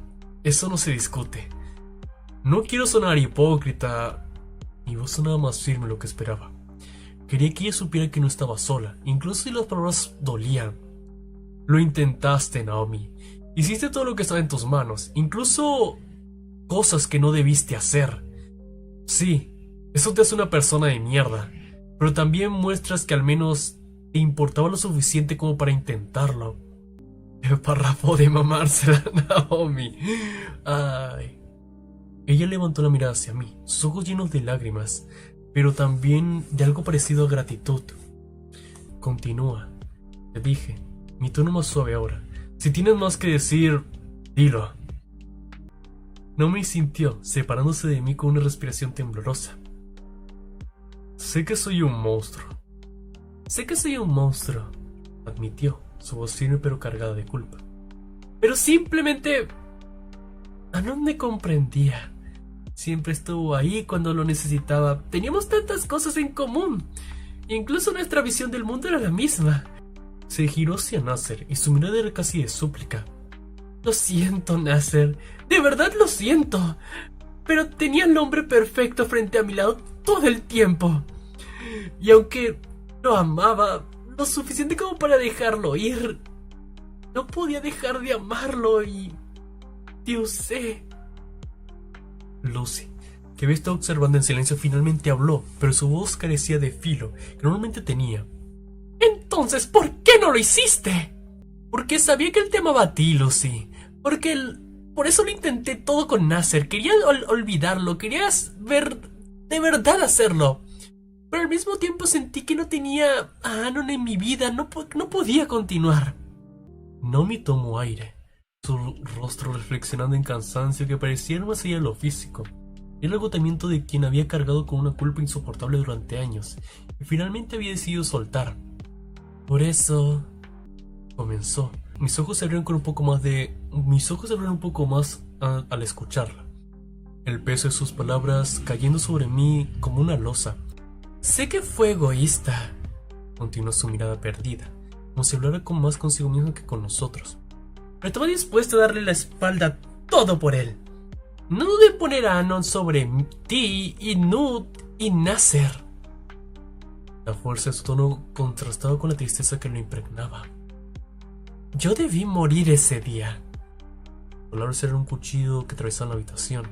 S1: Eso no se discute. No quiero sonar hipócrita. Mi voz sonaba más firme de lo que esperaba. Quería que ella supiera que no estaba sola, incluso si las palabras dolían. Lo intentaste, Naomi. Hiciste todo lo que estaba en tus manos, incluso cosas que no debiste hacer. Sí, Eso te hace una persona de mierda, pero también muestras que al menos te importaba lo suficiente como para intentarlo. El párrafo de mamársela a Naomi. Ay. Ella levantó la mirada hacia mí, sus ojos llenos de lágrimas, pero también de algo parecido a gratitud. Continúa, te dije, mi tono más suave ahora. Si tienes más que decir, dilo. Naomi sintió, separándose de mí con una respiración temblorosa. Sé que soy un monstruo. Sé que soy un monstruo, admitió, su voz firme pero cargada de culpa. Pero simplemente... Anon me comprendía. Siempre estuvo ahí cuando lo necesitaba. Teníamos tantas cosas en común. Incluso nuestra visión del mundo era la misma. Se giró hacia Nasser y su mirada era casi de súplica. Lo siento, Nasser. De verdad lo siento. Pero tenía el hombre perfecto frente a mi lado todo el tiempo. Y aunque lo amaba lo suficiente como para dejarlo ir, no podía dejar de amarlo y... te usé. Lucy, que había estado observando en silencio, finalmente habló, pero su voz carecía de filo que normalmente tenía. Entonces, ¿por qué no lo hiciste? Porque sabía que él te amaba a ti, Lucy. Por eso lo intenté todo con Nasser. Quería olvidarlo, querías de verdad hacerlo. Pero al mismo tiempo sentí que no tenía a Anon en mi vida, no podía continuar. Naomi tomó aire, su rostro reflexionando en cansancio que parecía más allá de lo físico. Era el agotamiento de quien había cargado con una culpa insoportable durante años y finalmente había decidido soltar. Por eso... comenzó. Mis ojos se abrieron un poco más al escucharla. El peso de sus palabras cayendo sobre mí como una losa. Sé que fue egoísta, continuó su mirada perdida, como si hablara más consigo mismo que con nosotros. Pero estaba dispuesto a darle la espalda todo por él. No dudé en poner a Anon sobre ti y Nud y Nasser. La fuerza de su tono contrastaba con la tristeza que lo impregnaba. Yo debí morir ese día. Las palabras eran un cuchillo que atravesaba la habitación.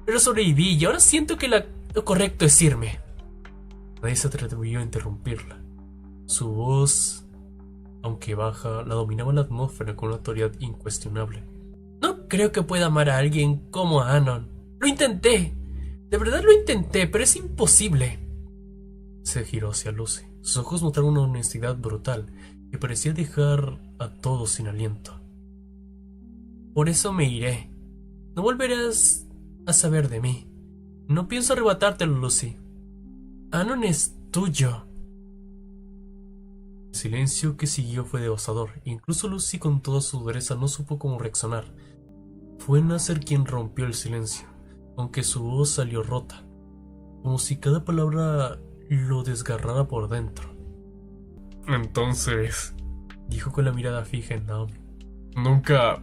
S1: Pero sobreviví y ahora siento que lo correcto es irme. Nadie se atrevió a interrumpirla. Su voz, aunque baja, la dominaba la atmósfera con una autoridad incuestionable. No creo que pueda amar a alguien como a Anon. Lo intenté. De verdad lo intenté, pero es imposible. Se giró hacia Lucy. Sus ojos mostraron una honestidad brutal que parecía dejar a todos sin aliento. Por eso me iré. No volverás a saber de mí. No pienso arrebatártelo, Lucy. Anon es tuyo. El silencio que siguió fue devastador. Incluso Lucy, con toda su dureza, no supo cómo reaccionar. Fue Nasser quien rompió el silencio, aunque su voz salió rota, como si cada palabra lo desgarrara por dentro. Entonces, dijo con la mirada fija en Naomi, ¿nunca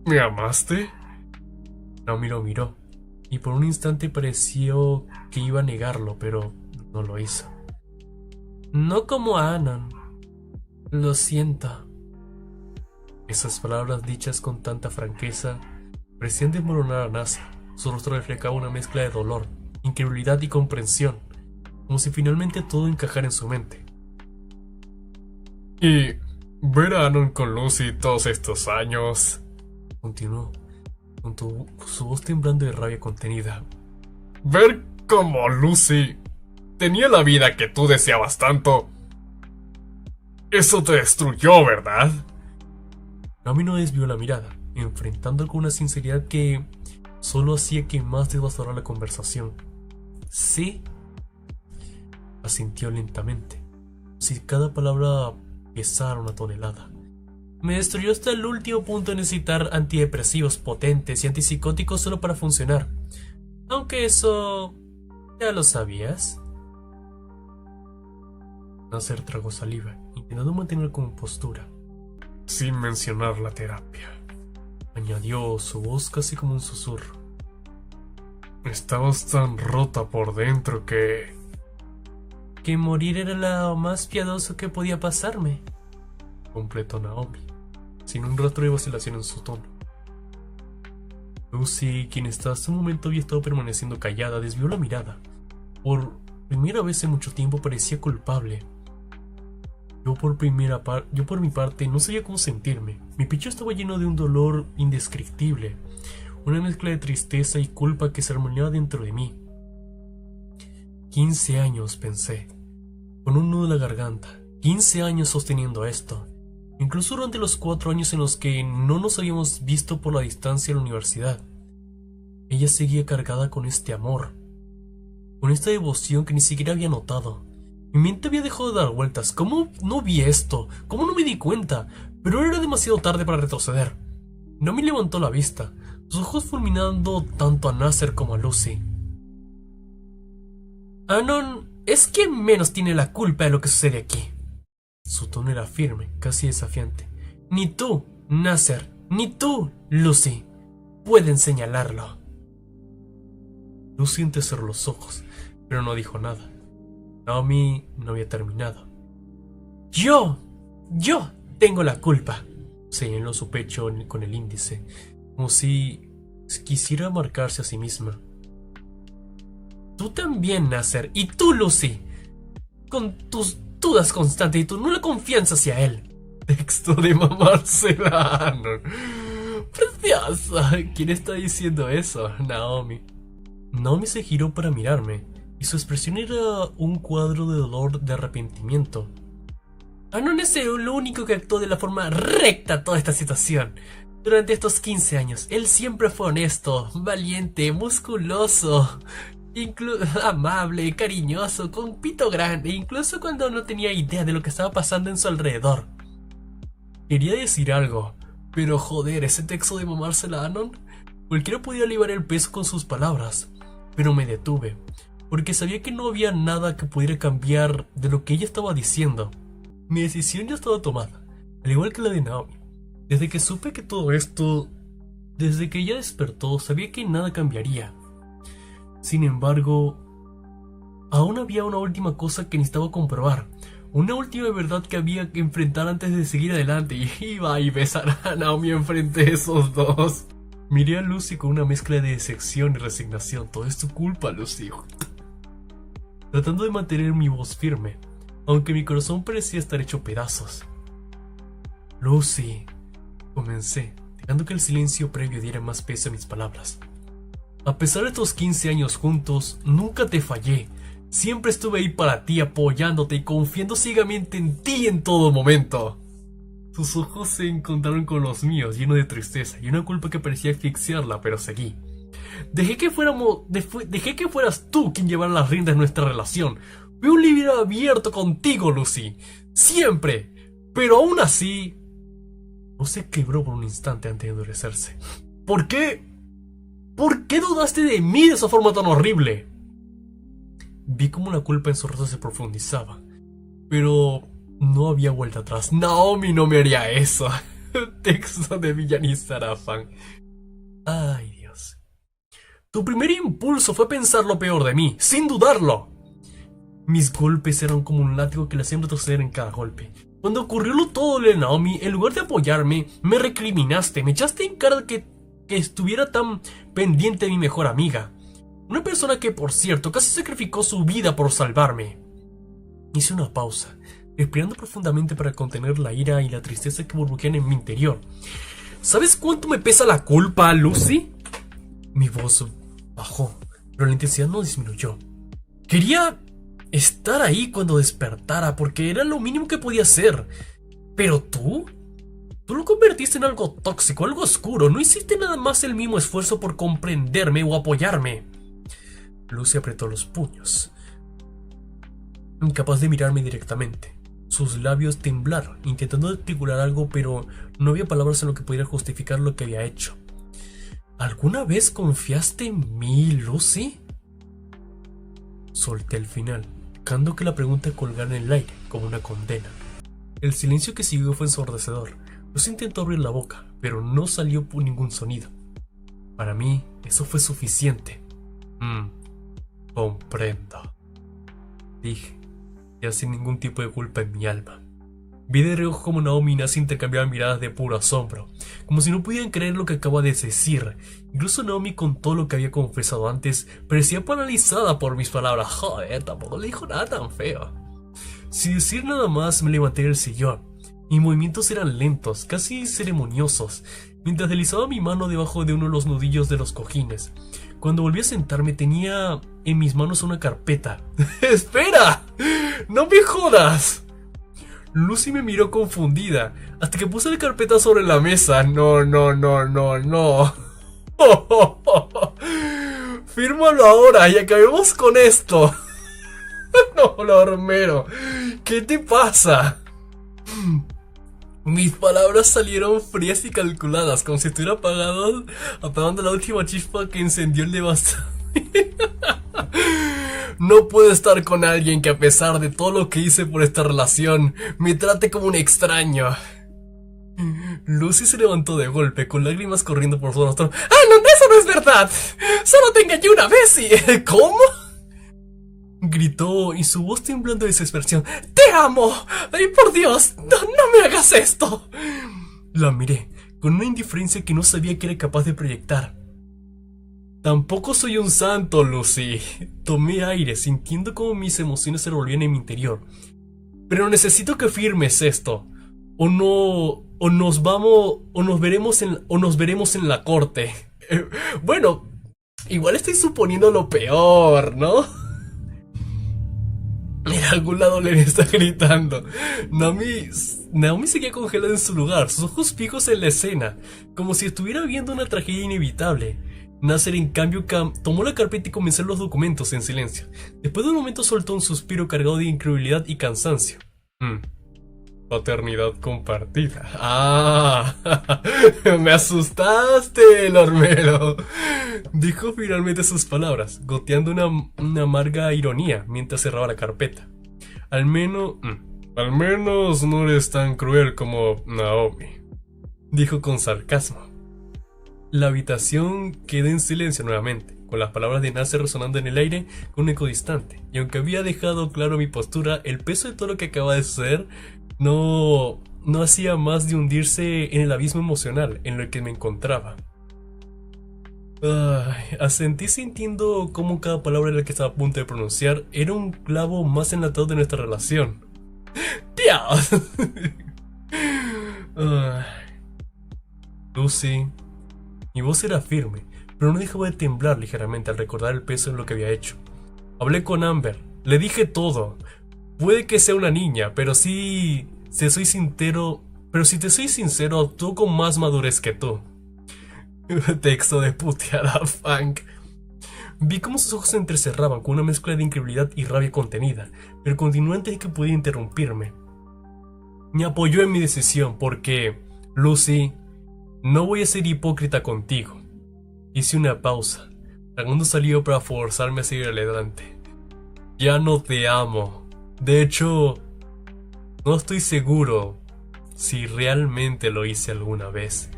S1: me amaste? Naomi lo miró, y por un instante pareció que iba a negarlo, pero no lo hizo. No como a Anon. Lo siento. Esas palabras dichas con tanta franqueza parecían desmoronar a Nasser. Su rostro reflejaba una mezcla de dolor, incredulidad y comprensión, como si finalmente todo encajara en su mente. Y ver a Anon con Lucy todos estos años, continuó, con su voz temblando de rabia contenida. Ver cómo Lucy tenía la vida que tú deseabas tanto. Eso te destruyó, ¿verdad? Naomi no desvió la mirada, enfrentándolo con una sinceridad que solo hacía que más devastara la conversación. Sí, asintió lentamente, si cada palabra pesara una tonelada. Me destruyó hasta el último punto de necesitar antidepresivos potentes y antipsicóticos solo para funcionar. Aunque eso... ¿ya lo sabías? Nasser tragó saliva, intentando mantener compostura. Sin mencionar la terapia, añadió, su voz casi como un susurro. Estabas tan rota por dentro que morir era lo más piadoso que podía pasarme, completó Naomi, sin un rastro de vacilación en su tono. Lucy, quien hasta un momento había estado permaneciendo callada, desvió la mirada, Por primera vez en mucho tiempo parecía culpable. Yo por mi parte no sabía cómo sentirme. Mi pecho estaba lleno de un dolor indescriptible, una mezcla de tristeza y culpa que se armonizaba dentro de mí. 15 años, pensé, con un nudo en la garganta. 15 años sosteniendo esto. Incluso durante los 4 años en los que no nos habíamos visto por la distancia en la universidad. Ella seguía cargada con este amor, con esta devoción que ni siquiera había notado. Mi mente había dejado de dar vueltas. ¿Cómo no vi esto? ¿Cómo no me di cuenta? Pero era demasiado tarde para retroceder. Naomi levantó la vista, sus ojos fulminando tanto a Nasser como a Lucy. Anon es quien menos tiene la culpa de lo que sucede aquí. Su tono era firme, casi desafiante. Ni tú, Nasser, ni tú, Lucy, pueden señalarlo. Lucy entrecerró los ojos, pero no dijo nada. Naomi no había terminado. Yo tengo la culpa. Señaló su pecho con el índice, como si quisiera marcarse a sí misma. Tú también, Nasser, y tú, Lucy, con tus dudas constantes y tu nula confianza hacia él. Texto de mamársela. Preciosa. ¿Quién está diciendo eso? Naomi. Naomi se giró para mirarme, y su expresión era un cuadro de dolor, de arrepentimiento. Anon es el único que actuó de la forma recta toda esta situación. Durante estos 15 años, él siempre fue honesto, valiente, musculoso, amable, cariñoso, con pito grande, incluso cuando no tenía idea de lo que estaba pasando en su alrededor. Quería decir algo, pero joder, ese texto de mamársela a Anon. Cualquiera podía aliviar el peso con sus palabras, pero me detuve, porque sabía que no había nada que pudiera cambiar de lo que ella estaba diciendo. Mi decisión ya estaba tomada, al igual que la de Naomi. Desde que supe que todo esto, desde que ella despertó, sabía que nada cambiaría. Sin embargo, aún había una última cosa que necesitaba comprobar, una última verdad que había que enfrentar antes de seguir adelante, y iba a besar a Naomi enfrente de esos dos. Miré a Lucy con una mezcla de decepción y resignación. Todo es tu culpa, Lucy. Tratando de mantener mi voz firme, aunque mi corazón parecía estar hecho pedazos. Lucy, comencé, dejando que el silencio previo diera más peso a mis palabras. A pesar de estos 15 años juntos, nunca te fallé. Siempre estuve ahí para ti, apoyándote y confiando ciegamente en ti en todo momento. Sus ojos se encontraron con los míos, llenos de tristeza y una culpa que parecía asfixiarla, pero seguí. Dejé que fueras tú quien llevara las riendas de nuestra relación. Fui un libro abierto contigo, Lucy. Siempre. Pero aún así... No se quebró por un instante antes de endurecerse. ¿Por qué? ¿Por qué dudaste de mí de esa forma tan horrible? Vi cómo la culpa en su rostro se profundizaba. Pero... no había vuelta atrás. Naomi no me haría eso. Texto de Villanista Arafan. Ay, Dios. Tu primer impulso fue pensar lo peor de mí, sin dudarlo. Mis golpes eran como un látigo que le hacían retroceder en cada golpe. Cuando ocurrió todo lo de Naomi, en lugar de apoyarme, me recriminaste, me echaste en cara que estuviera tan pendiente de mi mejor amiga. Una persona que, por cierto, casi sacrificó su vida por salvarme. Hice una pausa, respirando profundamente para contener la ira y la tristeza que burbujean en mi interior. ¿Sabes cuánto me pesa la culpa, Lucy? Mi voz bajó, pero la intensidad no disminuyó. Quería estar ahí cuando despertara, porque era lo mínimo que podía hacer. Pero tú lo convertiste en algo tóxico, algo oscuro. No hiciste nada más el mismo esfuerzo por comprenderme o apoyarme. Lucy apretó los puños, incapaz de mirarme directamente. Sus labios temblaron, intentando articular algo, pero no había palabras en lo que pudiera justificar lo que había hecho. ¿Alguna vez confiaste en mí, Lucy? Solté el final, dejando que la pregunta colgara en el aire como una condena. El silencio que siguió fue ensordecedor. Lucy intentó abrir la boca, pero no salió por ningún sonido. Para mí, eso fue suficiente. Comprendo, dije, ya sin ningún tipo de culpa en mi alma. Vi de reojo como Naomi y Nasi intercambiaban miradas de puro asombro, como si no pudieran creer lo que acaba de decir. Incluso Naomi, con todo lo que había confesado antes, parecía paralizada por mis palabras. Joder, tampoco le dijo nada tan feo. Sin decir nada más, me levanté del sillón. Mis movimientos eran lentos, casi ceremoniosos, mientras deslizaba mi mano debajo de uno de los nudillos de los cojines. Cuando volví a sentarme tenía en mis manos una carpeta. ¡Espera! ¡No me jodas! Lucy me miró confundida, hasta que puse la carpeta sobre la mesa. No. Fírmalo ahora y acabemos con esto. No, Lormero, ¿qué te pasa? Mis palabras salieron frías y calculadas, como si estuviera apagando la última chispa que encendió el devastador. No puedo estar con alguien que, a pesar de todo lo que hice por esta relación, me trate como un extraño. Lucy se levantó de golpe, con lágrimas corriendo por su rostro. ¡Ah, no, eso no es verdad! ¡Solo te engañé una vez y... ¿Cómo? Gritó, y su voz temblando de desesperación. ¡Te amo! ¡Ay, por Dios! ¡No me hagas esto! La miré, con una indiferencia que no sabía que era capaz de proyectar. Tampoco soy un santo, Lucy. Tomé aire, sintiendo como mis emociones se revolvían en mi interior. Pero necesito que firmes esto. Nos veremos en la corte. Bueno, igual estoy suponiendo lo peor, ¿no? En algún lado le está gritando. Naomi seguía congelada en su lugar, sus ojos fijos en la escena, como si estuviera viendo una tragedia inevitable. Nasser, en cambio, tomó la carpeta y comenzó los documentos en silencio. Después de un momento soltó un suspiro cargado de incredulidad y cansancio. Paternidad compartida. ¡Ah! ¡Me asustaste, Lormero! Dijo finalmente sus palabras, goteando una amarga ironía mientras cerraba la carpeta. Al menos no eres tan cruel como Naomi, dijo con sarcasmo. La habitación quedó en silencio nuevamente, con las palabras de Nasser resonando en el aire con un eco distante, y aunque había dejado claro mi postura, el peso de todo lo que acaba de suceder no hacía más de hundirse en el abismo emocional en el que me encontraba. Asentí, sintiendo cómo cada palabra de la que estaba a punto de pronunciar era un clavo más en el ataúd de nuestra relación. ¡Dios! Lucy. Mi voz era firme, pero no dejaba de temblar ligeramente al recordar el peso de lo que había hecho. Hablé con Amber, le dije todo. Puede que sea una niña, pero si te soy sincero, actuó con más madurez que tú. Texto de puteada, Funk. Vi cómo sus ojos se entrecerraban con una mezcla de incredulidad y rabia contenida, pero continuó antes de que pudiera interrumpirme. Me apoyó en mi decisión porque, Lucy, no voy a ser hipócrita contigo. Hice una pausa. Segundo salió para forzarme a seguir adelante. Ya no te amo. De hecho, no estoy seguro si realmente lo hice alguna vez.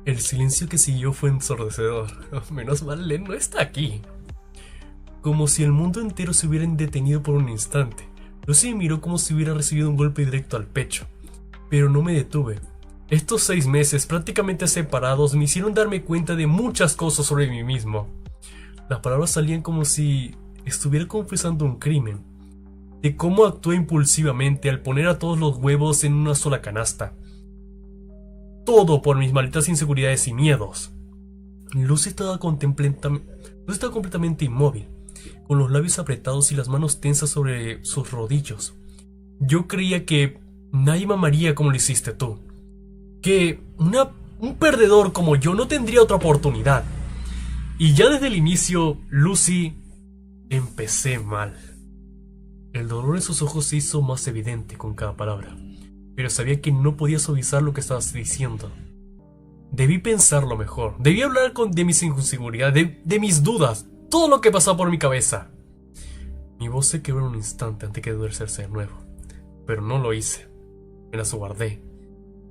S1: El silencio que siguió fue ensordecedor. Menos mal Len no está aquí. Como si el mundo entero se hubiera detenido por un instante. Lucy me miró como si hubiera recibido un golpe directo al pecho. Pero no me detuve. Estos 6 meses prácticamente separados me hicieron darme cuenta de muchas cosas sobre mí mismo. Las palabras salían como si estuviera confesando un crimen. De cómo actué impulsivamente al poner a todos los huevos en una sola canasta. Todo por mis malditas inseguridades y miedos. Lucy estaba completamente inmóvil, con los labios apretados y las manos tensas sobre sus rodillos. Yo creía que nadie me amaría como lo hiciste tú. Que un perdedor como yo no tendría otra oportunidad. Y ya desde el inicio, Lucy, empecé mal. El dolor en sus ojos se hizo más evidente con cada palabra, pero sabía que no podía suavizar lo que estabas diciendo. Debí pensarlo mejor. Debí hablar de mis inseguridades, de mis dudas, todo lo que pasaba por mi cabeza. Mi voz se quebró en un instante antes de endurecerse de nuevo, pero no lo hice. Me las guardé.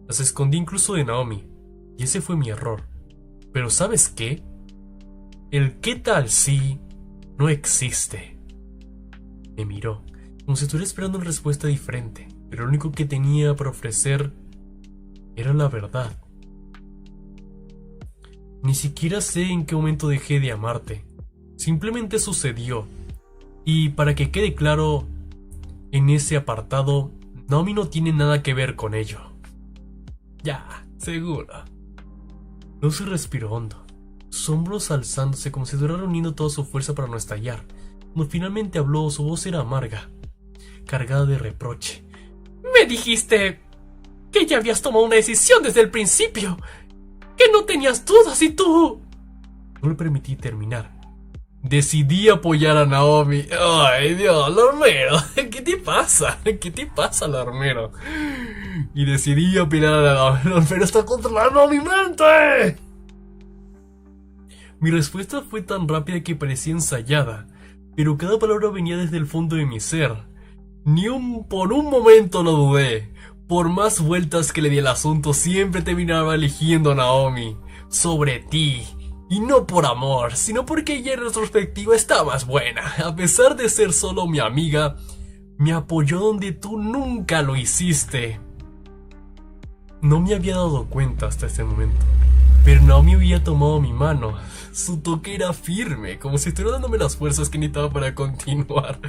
S1: Las escondí incluso de Naomi, y ese fue mi error. Pero ¿sabes qué? El qué tal si no existe. Me miró, como si estuviera esperando una respuesta diferente, pero lo único que tenía para ofrecer era la verdad. Ni siquiera sé en qué momento dejé de amarte. Simplemente sucedió. Y para que quede claro, en ese apartado, Naomi no tiene nada que ver con ello. Ya, seguro. Lucy respiró hondo, sus hombros alzándose como si estuviera reuniendo toda su fuerza para no estallar. Cuando finalmente habló, su voz era amarga, cargada de reproche. Me dijiste que ya habías tomado una decisión desde el principio, que no tenías dudas y tú... No le permití terminar. Decidí apoyar a Naomi. Ay, Dios, Lormero. ¿Qué te pasa? ¿Qué te pasa, Lormero? Y decidí opinar a Naomi. Lormero está controlando mi mente. Mi respuesta fue tan rápida que parecía ensayada, pero cada palabra venía desde el fondo de mi ser. Por un momento lo dudé. Por más vueltas que le di al asunto, siempre terminaba eligiendo a Naomi sobre ti. Y no por amor, sino porque ella en retrospectiva está más buena. A pesar de ser solo mi amiga, me apoyó donde tú nunca lo hiciste. No me había dado cuenta hasta ese momento, pero Naomi había tomado mi mano. Su toque era firme, como si estuviera dándome las fuerzas que necesitaba para continuar.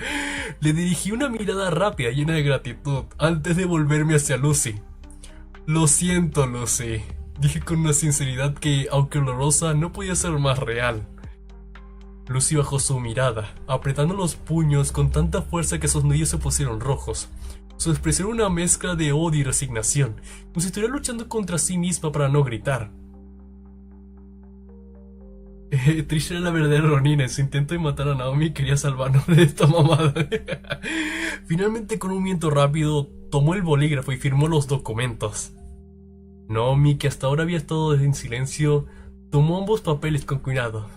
S1: Le dirigí una mirada rápida, llena de gratitud, antes de volverme hacia Lucy. Lo siento, Lucy. Dije con una sinceridad que, aunque olorosa, no podía ser más real. Lucy bajó su mirada, apretando los puños con tanta fuerza que sus nudillos se pusieron rojos. Su expresión era una mezcla de odio y resignación, como si estuviera luchando contra sí misma para no gritar. Trish era la verdadera Ronin. En su intento de matar a Naomi quería salvarnos de esta mamada. Finalmente, con un movimiento rápido, tomó el bolígrafo y firmó los documentos. Naomi, que hasta ahora había estado en silencio, tomó ambos papeles con cuidado.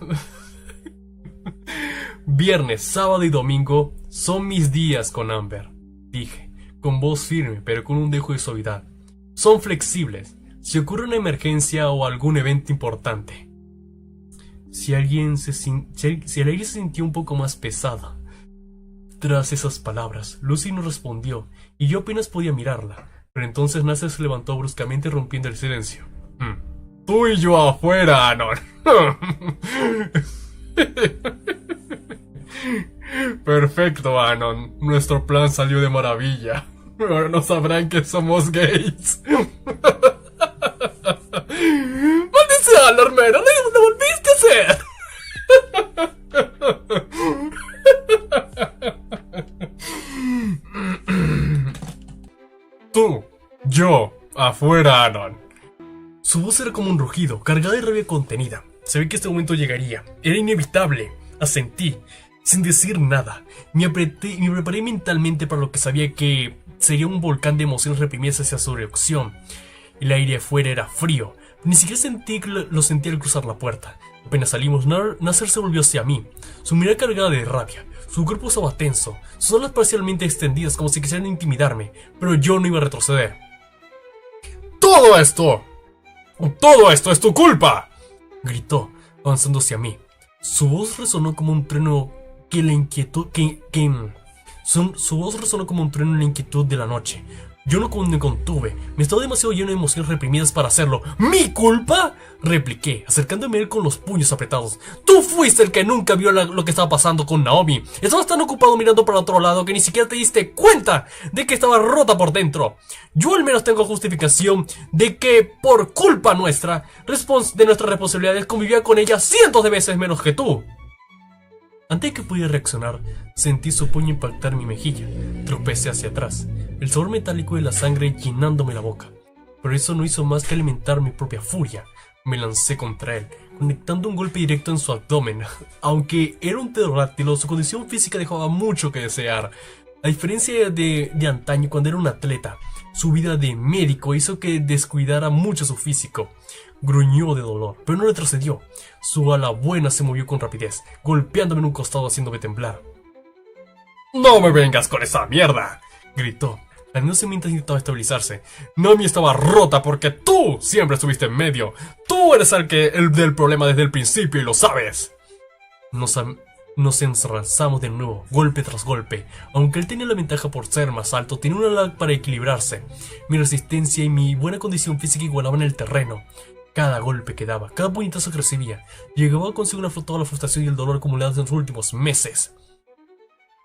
S1: Viernes, sábado y domingo son mis días con Amber, dije, con voz firme pero con un dejo de suavidad. Son flexibles, si ocurre una emergencia o algún evento importante. Si el aire se sintió un poco más pesado. Tras esas palabras, Lucy no respondió y yo apenas podía mirarla. Pero entonces Nasser se levantó bruscamente rompiendo el silencio. Tú y yo afuera, Anon. Perfecto, Anon. Nuestro plan salió de maravilla. Ahora no sabrán que somos gays. ¡Maldición, Lormero! ¡Lo volviste a hacer! Tú, yo, afuera, Anon. Su voz era como un rugido, cargada de rabia contenida. Sabía que este momento llegaría. Era inevitable. Asentí, sin decir nada. Me preparé mentalmente para lo que sabía que sería un volcán de emociones reprimidas hacia su reacción. El aire afuera era frío. Ni siquiera lo sentí al cruzar la puerta. Apenas salimos, Nasser se volvió hacia mí, su mirada cargada de rabia. Su cuerpo estaba tenso, sus alas parcialmente extendidas como si quisieran intimidarme, pero yo no iba a retroceder. ¡Todo esto es tu culpa!, gritó, avanzando hacia mí. Su voz resonó como un trueno Su voz resonó como un trueno en la inquietud de la noche. Yo no me contuve, me estaba demasiado lleno de emociones reprimidas para hacerlo. ¿Mi culpa?, repliqué, acercándome a él con los puños apretados. Tú fuiste el que nunca vio lo que estaba pasando con Naomi. Estabas tan ocupado mirando para otro lado que ni siquiera te diste cuenta de que estaba rota por dentro. Yo al menos tengo justificación de que por culpa nuestra, de nuestras responsabilidades, convivía con ella cientos de veces menos que tú. Antes de que pudiera reaccionar, sentí su puño impactar mi mejilla. Tropecé hacia atrás, el sabor metálico de la sangre llenándome la boca. Pero eso no hizo más que alimentar mi propia furia. Me lancé contra él, conectando un golpe directo en su abdomen. Aunque era un pterodáctilo, su condición física dejaba mucho que desear. A diferencia de antaño cuando era un atleta, su vida de médico hizo que descuidara mucho su físico. Gruñó de dolor, pero no retrocedió. Su ala buena se movió con rapidez, golpeándome en un costado haciéndome temblar. ¡No me vengas con esa mierda!, gritó, lameándose mientras intentaba estabilizarse. Naomi estaba rota porque tú siempre estuviste en medio. Tú eres el del problema desde el principio y lo sabes. No Nos ensalzamos de nuevo, golpe tras golpe. Aunque él tenía la ventaja por ser más alto, tenía una lag para equilibrarse. Mi resistencia y mi buena condición física igualaban el terreno. Cada golpe que daba, cada puñetazo que recibía, llegaba consigo toda la frustración y el dolor acumulados en los últimos meses.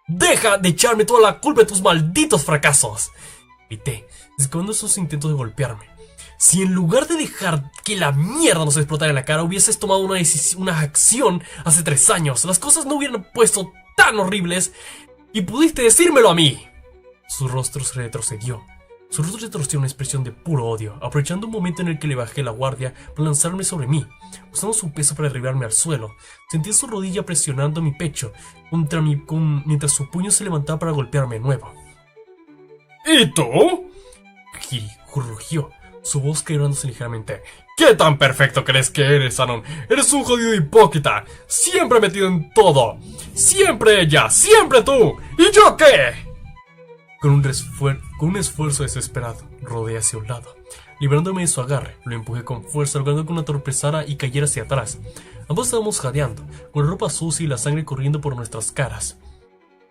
S1: ¡Deja de echarme toda la culpa de tus malditos fracasos!, grité, descubriendo esos intentos de golpearme. Si en lugar de dejar que la mierda nos explotara en la cara hubieses tomado una acción hace 3 años, las cosas no hubieran puesto tan horribles y pudiste decírmelo a mí. Su rostro se retrocedió. Su rostro retorció una expresión de puro odio, aprovechando un momento en el que le bajé la guardia para lanzarme sobre mí, usando su peso para derribarme al suelo. Sentí su rodilla presionando mi pecho mientras su puño se levantaba para golpearme de nuevo. ¿Y tú?, rugió, su voz quebrándose ligeramente. ¿Qué tan perfecto crees que eres, Anon? Eres un jodido hipócrita, siempre metido en todo. Siempre ella, siempre tú. ¿Y yo qué? Con un esfuerzo desesperado, rodé hacia un lado. Librándome de su agarre, lo empujé con fuerza, logrando que una tropezara y cayera hacia atrás. Ambos estábamos jadeando, con la ropa sucia y la sangre corriendo por nuestras caras.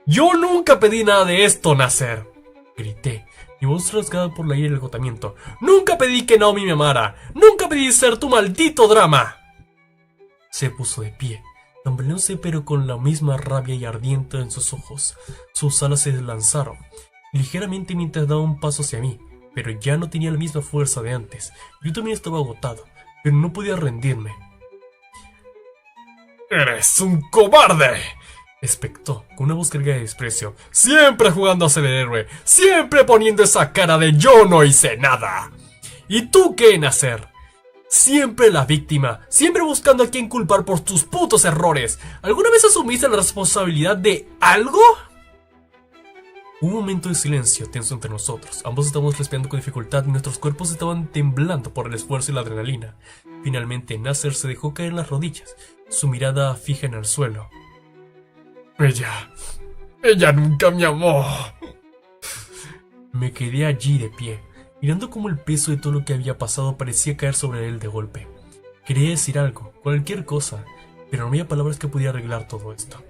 S1: «¡Yo nunca pedí nada de esto, Nasser!», grité, mi voz rasgada por la ira y el agotamiento. «¡Nunca pedí que Naomi me amara! ¡Nunca pedí ser tu maldito drama!». Se puso de pie, tambaleóse pero con la misma rabia y ardiente en sus ojos. Sus alas se deslanzaron ligeramente mientras daba un paso hacia mí, pero ya no tenía la misma fuerza de antes. Yo también estaba agotado, pero no podía rendirme. «¡Eres un cobarde!», espectó, con una voz cargada de desprecio. «Siempre jugando a ser el héroe, siempre poniendo esa cara de yo no hice nada. ¿Y tú qué, Nasser? Siempre la víctima, siempre buscando a quien culpar por tus putos errores. ¿Alguna vez asumiste la responsabilidad de algo?». Hubo un momento de silencio tenso entre nosotros. Ambos estábamos respirando con dificultad y nuestros cuerpos estaban temblando por el esfuerzo y la adrenalina. Finalmente, Nasser se dejó caer en las rodillas, su mirada fija en el suelo. Ella nunca me amó. Me quedé allí de pie, mirando cómo el peso de todo lo que había pasado parecía caer sobre él de golpe. Quería decir algo, cualquier cosa, pero no había palabras que pudiera arreglar todo esto.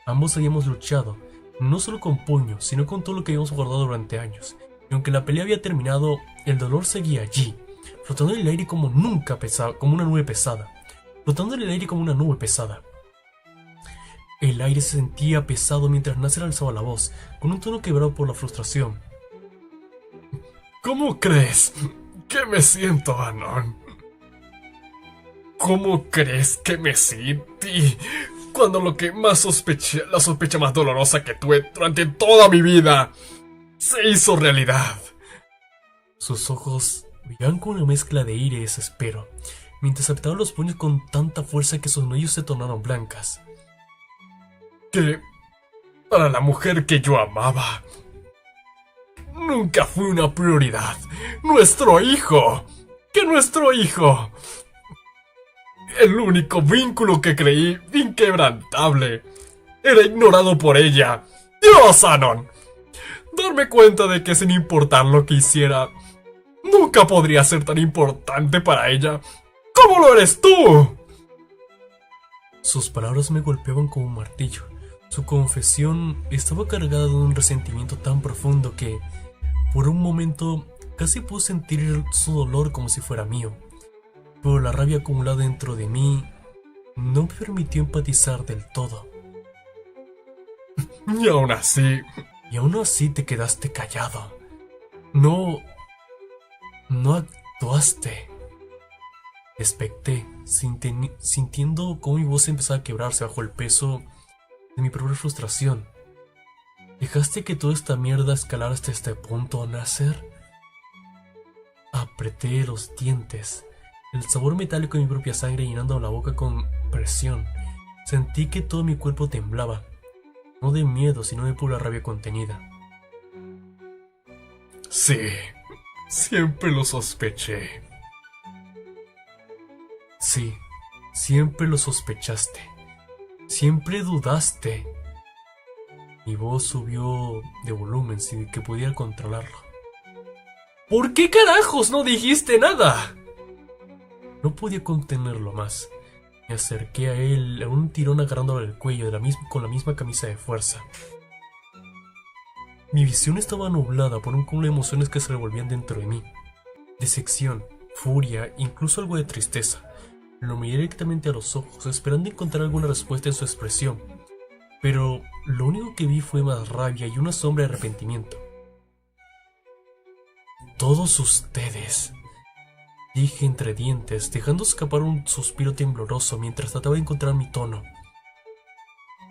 S1: Ambos habíamos luchado, no solo con puños, sino con todo lo que habíamos guardado durante años. Y aunque la pelea había terminado, el dolor seguía allí, flotando en el aire como una nube pesada. Flotando en el aire como una nube pesada. El aire se sentía pesado mientras Nasser alzaba la voz, con un tono quebrado por la frustración. ¿Cómo crees que me siento, Anon? ¿Cómo crees que me sentí cuando lo que más sospeché, la sospecha más dolorosa que tuve durante toda mi vida, se hizo realidad? Sus ojos brillaban con una mezcla de ira y desespero, mientras apretaban los puños con tanta fuerza que sus nudillos se tornaron blancas. Que para la mujer que yo amaba, nunca fue una prioridad. ¡Nuestro hijo! ¡Que nuestro hijo! El único vínculo que creí inquebrantable era ignorado por ella. ¡Dios, Anon! Darme cuenta de que sin importar lo que hiciera, nunca podría ser tan importante para ella como lo eres tú. Sus palabras me golpeaban como un martillo. Su confesión estaba cargada de un resentimiento tan profundo que, por un momento, casi pude sentir su dolor como si fuera mío. Pero la rabia acumulada dentro de mí no me permitió empatizar del todo. Y aún así te quedaste callado. No actuaste. Expecté, sintiendo cómo mi voz empezaba a quebrarse bajo el peso de mi propia frustración. ¿Dejaste que toda esta mierda escalara hasta este punto, Nasser? Apreté los dientes. El sabor metálico de mi propia sangre llenando la boca con presión. Sentí que todo mi cuerpo temblaba. No de miedo, sino de pura rabia contenida. Sí, siempre lo sospeché. Sí, siempre lo sospechaste. Siempre dudaste. Mi voz subió de volumen sin que pudiera controlarlo. ¿Por qué carajos no dijiste nada? No podía contenerlo más. Me acerqué a él a un tirón agarrándolo del cuello con la misma camisa de fuerza. Mi visión estaba nublada por un cúmulo de emociones que se revolvían dentro de mí. Decepción, furia, incluso algo de tristeza. Lo miré directamente a los ojos, esperando encontrar alguna respuesta en su expresión. Pero lo único que vi fue más rabia y una sombra de arrepentimiento. Todos ustedes, dije entre dientes, dejando escapar un suspiro tembloroso mientras trataba de encontrar mi tono.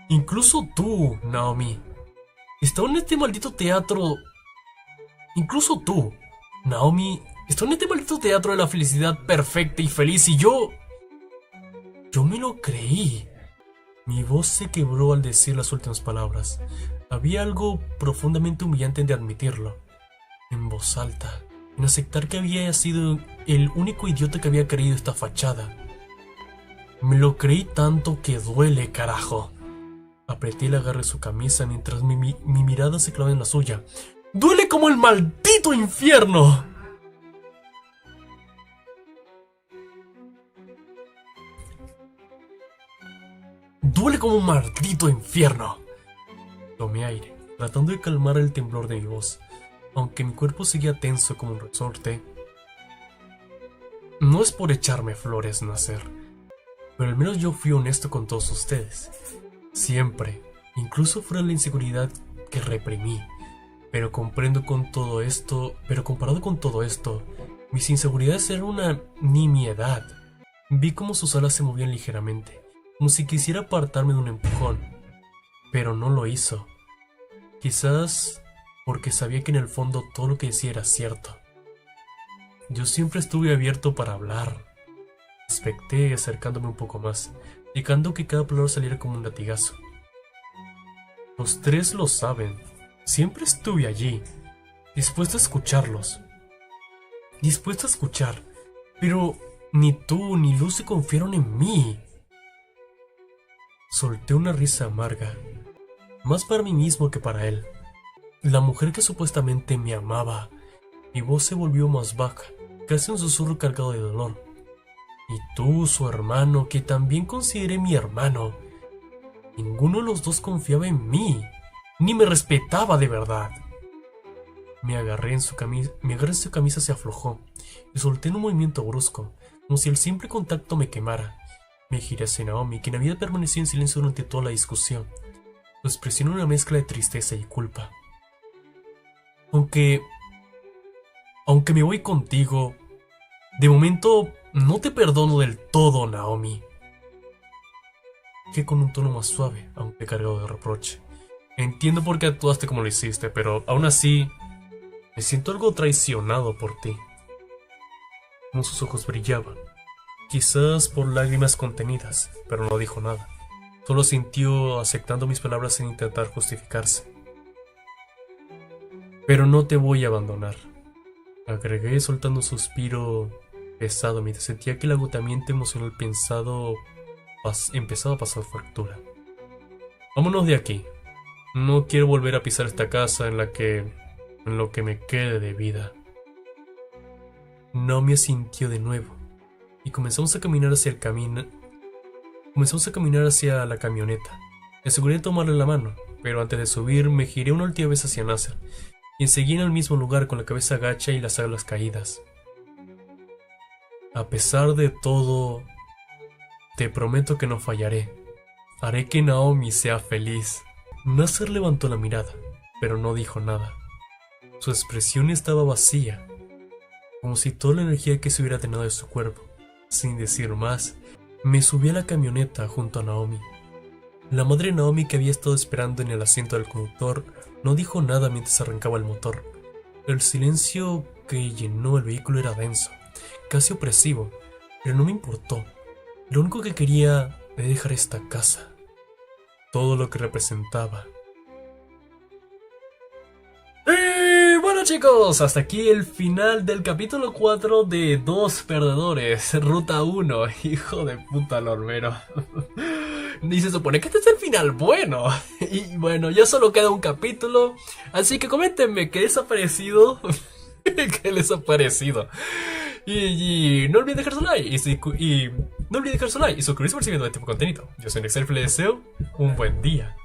S1: Incluso tú, Naomi. Estaba en este maldito teatro. Incluso tú, Naomi, estaba en este maldito teatro de la felicidad perfecta y feliz y yo me lo creí. Mi voz se quebró al decir las últimas palabras. Había algo profundamente humillante en admitirlo, en voz alta, en aceptar que había sido el único idiota que había creído esta fachada. Me lo creí tanto que duele, carajo. Apreté el agarre de su camisa mientras mi mirada se clavaba en la suya. ¡Duele como el maldito infierno! ¡Duele como un maldito infierno! Tomé aire, tratando de calmar el temblor de mi voz, aunque mi cuerpo seguía tenso como un resorte. No es por echarme flores, Nasser, pero al menos yo fui honesto con todos ustedes. Siempre, incluso fuera la inseguridad que reprimí. Pero comparado con todo esto, mis inseguridades eran una nimiedad. Vi cómo sus alas se movían ligeramente, como si quisiera apartarme de un empujón, pero no lo hizo. Quizás porque sabía que en el fondo todo lo que decía era cierto. Yo siempre estuve abierto para hablar. Expecté acercándome un poco más, dejando que cada palabra saliera como un latigazo. Los tres lo saben. Siempre estuve allí, dispuesto a escucharlos. Dispuesto a escuchar, pero ni tú ni Lucy confiaron en mí. Solté una risa amarga, más para mí mismo que para él. La mujer que supuestamente me amaba. Mi voz se volvió más baja, casi un susurro cargado de dolor. Y tú, su hermano, que también consideré mi hermano. Ninguno de los dos confiaba en mí, ni me respetaba de verdad. Me agarré en su camisa se aflojó, y solté en un movimiento brusco, como si el simple contacto me quemara. Me giré hacia Naomi, quien había permanecido en silencio durante toda la discusión. Su expresión era una mezcla de tristeza y culpa. Aunque me voy contigo, de momento no te perdono del todo, Naomi. Dije con un tono más suave, aunque cargado de reproche. Entiendo por qué actuaste como lo hiciste, pero aún así me siento algo traicionado por ti. Como sus ojos brillaban, quizás por lágrimas contenidas, pero no dijo nada. Solo sintió aceptando mis palabras sin intentar justificarse. Pero no te voy a abandonar, agregué soltando un suspiro pesado mientras sentía que el agotamiento emocional empezaba a pasar factura. Vámonos de aquí. No quiero volver a pisar esta casa en lo que me quede de vida. No me asintió de nuevo y comenzamos a caminar hacia la camioneta. Me aseguré de tomarle la mano, pero antes de subir me giré una última vez hacia Nasser, quien seguía en el mismo lugar con la cabeza agacha y las alas caídas. A pesar de todo, te prometo que no fallaré. Haré que Naomi sea feliz. Nasser levantó la mirada, pero no dijo nada. Su expresión estaba vacía, como si toda la energía que se hubiera drenado de su cuerpo. Sin decir más, me subí a la camioneta junto a Naomi. La madre de Naomi, que había estado esperando en el asiento del conductor, no dijo nada mientras arrancaba el motor. El silencio que llenó el vehículo era denso, casi opresivo, pero no me importó. Lo único que quería era dejar esta casa, todo lo que representaba. Y bueno, chicos, hasta aquí el final del capítulo 4 de Dos Perdedores, Ruta 1. Hijo de puta, Lorbero. Y se supone que este es el final bueno. Y bueno, ya solo queda un capítulo, así que coméntenme qué les ha parecido. ¿Qué les ha parecido? Y no olviden dejar su like. Y no olviden dejar su like y suscribirse por si viendo este tipo de contenido. Yo soy Nexel y les deseo un buen día.